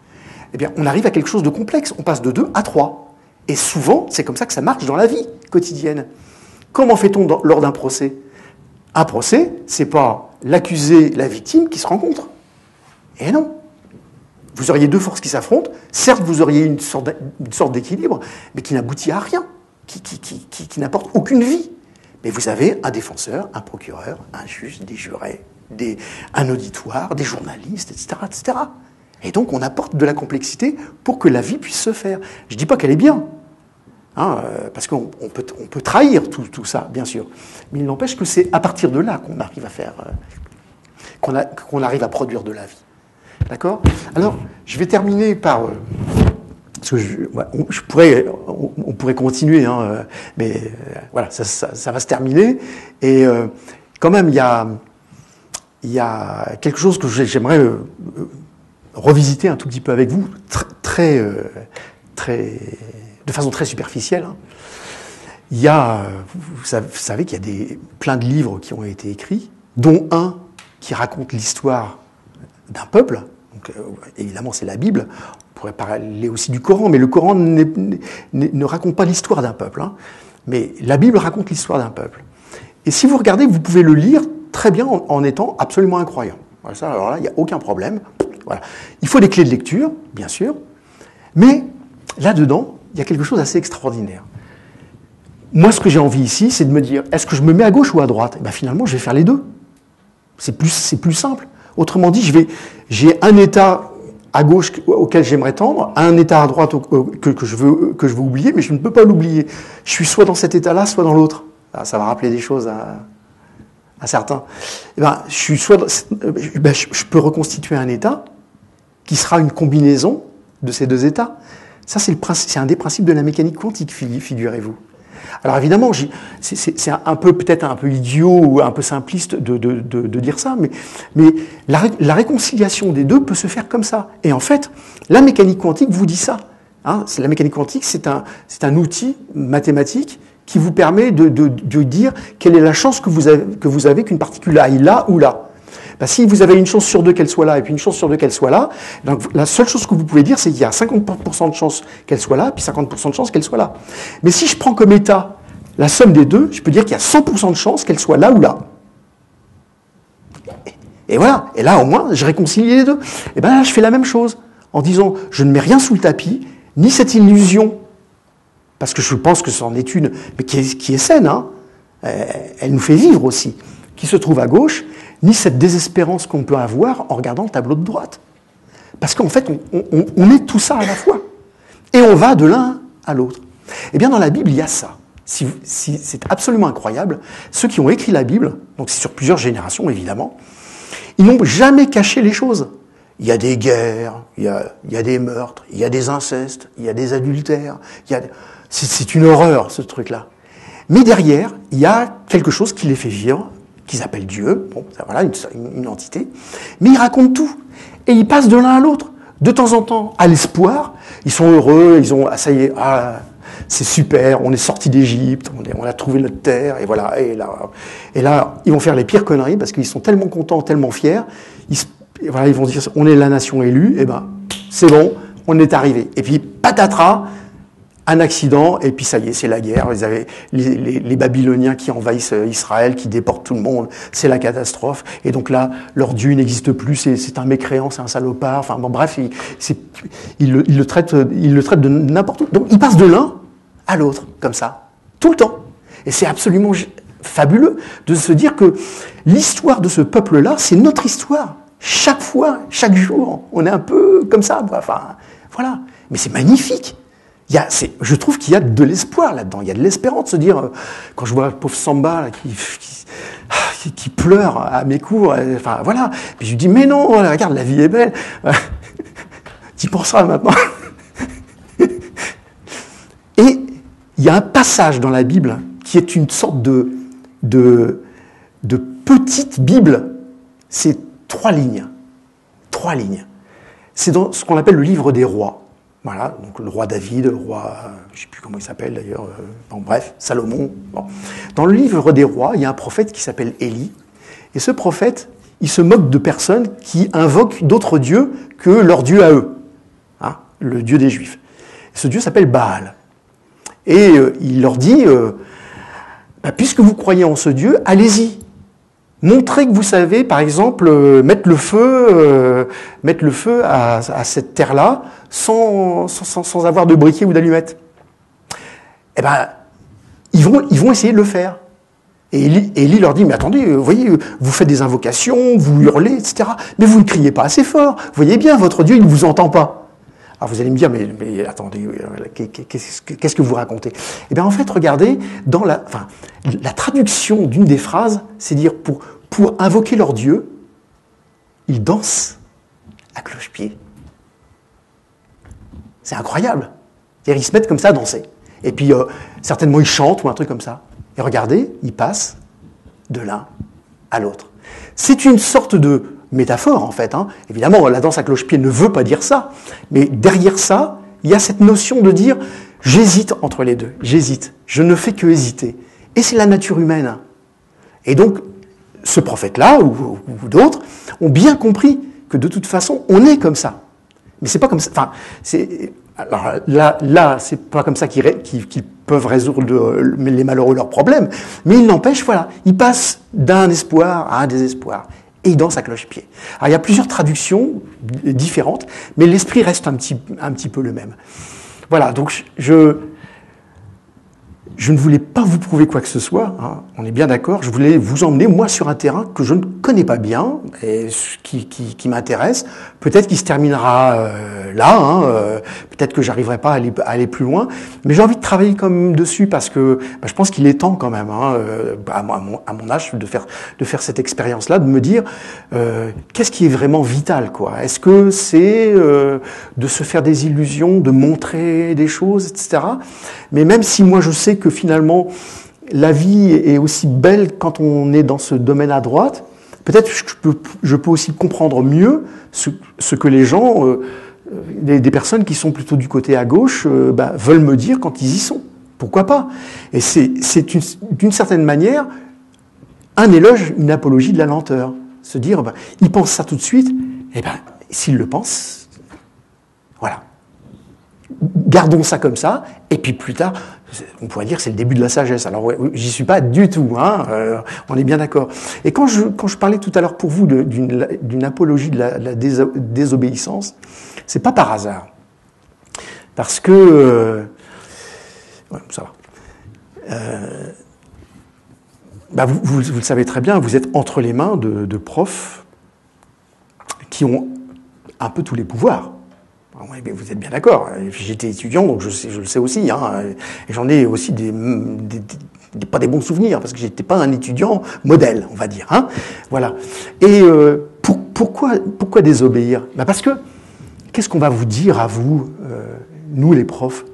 Eh bien, on arrive à quelque chose de complexe. On passe de 2 à 3. Et souvent, c'est comme ça que ça marche dans la vie quotidienne. Comment fait-on lors d'un procès? Un procès, c'est pas l'accusé et la victime qui se rencontrent. Et non. Vous auriez deux forces qui s'affrontent. Certes, vous auriez une sorte d'équilibre, mais qui n'aboutit à rien, qui n'apporte aucune vie. Mais vous avez un défenseur, un procureur, un juge, des jurés, un auditoire, des journalistes, etc., etc. Et donc, on apporte de la complexité pour que la vie puisse se faire. Je ne dis pas qu'elle est bien, parce qu'on peut trahir tout ça, bien sûr. Mais il n'empêche que c'est à partir de là qu'on arrive à faire, qu'on arrive à produire de la vie. D'accord? Alors, je vais terminer par... parce que on pourrait continuer, mais voilà, ça va se terminer. Et quand même, il y a quelque chose que j'aimerais revisiter un tout petit peu avec vous, de façon très superficielle. Il y a, vous savez qu'il y a plein de livres qui ont été écrits, dont un qui raconte l'histoire d'un peuple. Donc, évidemment, c'est la Bible. On pourrait parler aussi du Coran, mais le Coran ne raconte pas l'histoire d'un peuple. Mais la Bible raconte l'histoire d'un peuple. Et si vous regardez, vous pouvez le lire très bien en étant absolument incroyant. Voilà, ça, alors là, il n'y a aucun problème. Voilà. Il faut des clés de lecture, bien sûr, mais là-dedans, il y a quelque chose d'assez extraordinaire. Moi, ce que j'ai envie ici, c'est de me dire, est-ce que je me mets à gauche ou à droite? Et bien, finalement, je vais faire les deux. C'est plus simple. Autrement dit, j'ai un état à gauche auquel j'aimerais tendre, un état à droite que je veux oublier, mais je ne peux pas l'oublier. Je suis soit dans cet état-là, soit dans l'autre. Ça va rappeler des choses à certains. Eh ben, je peux reconstituer un état qui sera une combinaison de ces deux états. Ça, c'est un des principes de la mécanique quantique, figurez-vous. Alors évidemment, c'est peut-être un peu idiot ou un peu simpliste de dire ça, mais la réconciliation des deux peut se faire comme ça. Et en fait, la mécanique quantique vous dit ça. La mécanique quantique, c'est un outil mathématique qui vous permet de dire quelle est la chance que vous avez qu'une particule aille là ou là. Ben, si vous avez une chance sur deux qu'elle soit là et puis une chance sur deux qu'elle soit là, donc la seule chose que vous pouvez dire, c'est qu'il y a 50% de chance qu'elle soit là, puis 50% de chance qu'elle soit là. Mais si je prends comme état la somme des deux, je peux dire qu'il y a 100% de chance qu'elle soit là ou là. Et voilà. Et là, au moins, je réconcilie les deux. Et bien là, je fais la même chose en disant, je ne mets rien sous le tapis, ni cette illusion, parce que je pense que c'en est une, mais qui est saine, elle nous fait vivre aussi, qui se trouve à gauche, ni cette désespérance qu'on peut avoir en regardant le tableau de droite. Parce qu'en fait, on est tout ça à la fois. Et on va de l'un à l'autre. Eh bien, dans la Bible, il y a ça. C'est absolument incroyable. Ceux qui ont écrit la Bible, donc c'est sur plusieurs générations, évidemment, ils n'ont jamais caché les choses. Il y a des guerres, il y a des meurtres, il y a des incestes, il y a des adultères. C'est une horreur, ce truc-là. Mais derrière, il y a quelque chose qui les fait vivre, qu'ils appellent Dieu, bon, voilà, une entité, mais ils racontent tout. Et ils passent de l'un à l'autre. De temps en temps, à l'espoir, ils sont heureux, ça y est, c'est super, on est sorti d'Égypte, on a trouvé notre terre, et voilà. Et là, ils vont faire les pires conneries, parce qu'ils sont tellement contents, tellement fiers, ils vont dire, on est la nation élue, et ben, c'est bon, on est arrivé. Et puis, patatras, un accident, et puis ça y est, c'est la guerre. Vous avez les Babyloniens qui envahissent Israël, qui déportent tout le monde, c'est la catastrophe. Et donc là, leur Dieu n'existe plus, c'est un mécréant, c'est un salopard. Enfin bon, bref, il le traite de n'importe où. Donc il passe de l'un à l'autre, comme ça, tout le temps. Et c'est absolument fabuleux de se dire que l'histoire de ce peuple-là, c'est notre histoire. Chaque fois, chaque jour, on est un peu comme ça. Enfin, voilà. Mais c'est magnifique. Je trouve qu'il y a de l'espoir là-dedans, il y a de l'espérance de se dire, quand je vois le pauvre Samba là, qui pleure à mes cours, enfin voilà, puis je lui dis, mais non, regarde, la vie est belle, tu y penseras maintenant. Et il y a un passage dans la Bible qui est une sorte de petite Bible, c'est 3 lignes. C'est dans ce qu'on appelle le livre des rois. Voilà, donc le roi David, le roi, je ne sais plus comment il s'appelle d'ailleurs, bon, bref, Salomon. Bon. Dans le livre des rois, il y a un prophète qui s'appelle Élie, et ce prophète, il se moque de personnes qui invoquent d'autres dieux que leur dieu à eux, hein, le dieu des Juifs. Ce dieu s'appelle Baal. Et il leur dit, puisque vous croyez en ce dieu, allez-y. Montrez que vous savez, par exemple, mettre le feu à cette terre-là sans avoir de briquet ou d'allumette. Eh ben, ils vont essayer de le faire. Et Élie leur dit, mais attendez, vous voyez, vous faites des invocations, vous hurlez, etc. Mais vous ne criez pas assez fort. Vous voyez bien, votre Dieu, il ne vous entend pas. Alors vous allez me dire, mais attendez, qu'est-ce que vous racontez? Eh bien, en fait, regardez, dans la traduction d'une des phrases, c'est dire, pour invoquer leur Dieu, ils dansent à cloche-pied. C'est incroyable. C'est-à-dire, ils se mettent comme ça à danser. Et puis, certainement, ils chantent ou un truc comme ça. Et regardez, ils passent de l'un à l'autre. C'est une sorte de métaphore, en fait. Hein. Évidemment, la danse à cloche-pied ne veut pas dire ça. Mais derrière ça, il y a cette notion de dire « j'hésite entre les deux, j'hésite, je ne fais que hésiter ». Et c'est la nature humaine. Et donc, ce prophète-là, ou d'autres, ont bien compris que de toute façon, on est comme ça. Mais c'est pas comme ça. Enfin, alors là, c'est pas comme ça qu'ils peuvent résoudre les malheureux leurs problèmes. Mais il n'empêche, voilà, ils passent d'un espoir à un désespoir. Et ils dansent à cloche-pied. Alors il y a plusieurs traductions différentes, mais l'esprit reste un petit peu le même. Voilà, donc je ne voulais pas vous prouver quoi que ce soit, hein, on est bien d'accord, je voulais vous emmener, moi, sur un terrain que je ne connais pas bien, et qui m'intéresse, peut-être qu'il se terminera là, hein, peut-être que j'arriverai pas à aller plus loin, mais j'ai envie de travailler comme dessus, parce que je pense qu'il est temps quand même, hein, à mon âge, de faire cette expérience-là, de me dire, qu'est-ce qui est vraiment vital, quoi? Est-ce que c'est de se faire des illusions, de montrer des choses, etc. Mais même si moi je sais que finalement la vie est aussi belle quand on est dans ce domaine à droite, peut-être je peux aussi comprendre mieux ce que les gens, des personnes qui sont plutôt du côté à gauche, veulent me dire quand ils y sont. Pourquoi pas? Et c'est d'une certaine manière un éloge, une apologie de la lenteur. Se dire, ils pensent ça tout de suite, et s'ils le pensent, voilà. Gardons ça comme ça, et puis plus tard, on pourrait dire que c'est le début de la sagesse. Alors, ouais, j'y suis pas du tout, hein, on est bien d'accord. Et quand je parlais tout à l'heure pour vous d'une apologie de la désobéissance, c'est pas par hasard. Parce que... ouais, ça va. Vous le savez très bien, vous êtes entre les mains de profs qui ont un peu tous les pouvoirs. Vous êtes bien d'accord. J'étais étudiant, donc je le sais aussi. Hein, et j'en ai aussi pas des bons souvenirs, parce que j'étais pas un étudiant modèle, on va dire. Hein, voilà. Et pourquoi désobéir? Parce que, qu'est-ce qu'on va vous dire à vous, nous les profs?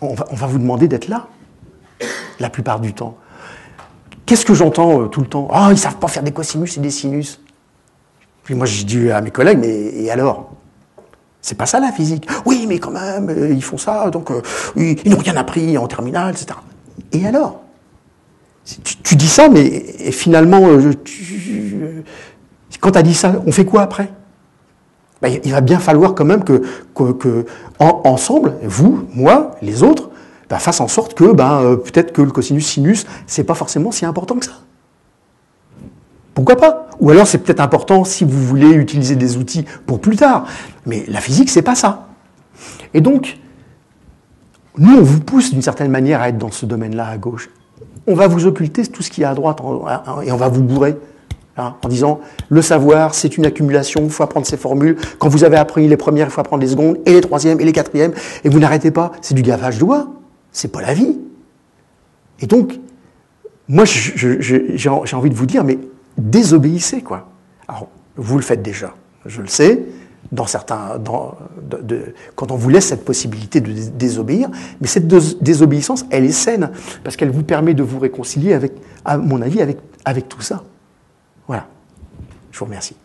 On va vous demander d'être là, la plupart du temps. Qu'est-ce que j'entends tout le temps? Ah, ils savent pas faire des cosinus et des sinus. Puis moi, je dis à mes collègues, mais et alors? C'est pas ça la physique. Oui, mais quand même, ils font ça, donc ils n'ont rien appris en terminale, etc. Et alors? Tu dis ça, mais et finalement, quand tu as dit ça, on fait quoi après? Il va bien falloir quand même que ensemble, vous, moi, les autres, fassent en sorte que peut-être que le cosinus-sinus, c'est pas forcément si important que ça. Pourquoi pas? Ou alors c'est peut-être important si vous voulez utiliser des outils pour plus tard. Mais la physique, c'est pas ça. Et donc, nous, on vous pousse d'une certaine manière à être dans ce domaine-là à gauche. On va vous occulter tout ce qui est à droite et on va vous bourrer. Hein, en disant, le savoir, c'est une accumulation, il faut apprendre ces formules. Quand vous avez appris les premières, il faut apprendre les secondes, et les troisièmes, et les quatrièmes, et vous n'arrêtez pas. C'est du gavage de doigts. C'est pas la vie. Et donc, moi, j'ai envie de vous dire, mais désobéissez, quoi. Alors, vous le faites déjà, je le sais, quand on vous laisse cette possibilité de désobéir, mais cette désobéissance, elle est saine, parce qu'elle vous permet de vous réconcilier avec, à mon avis, avec tout ça. Voilà. Je vous remercie.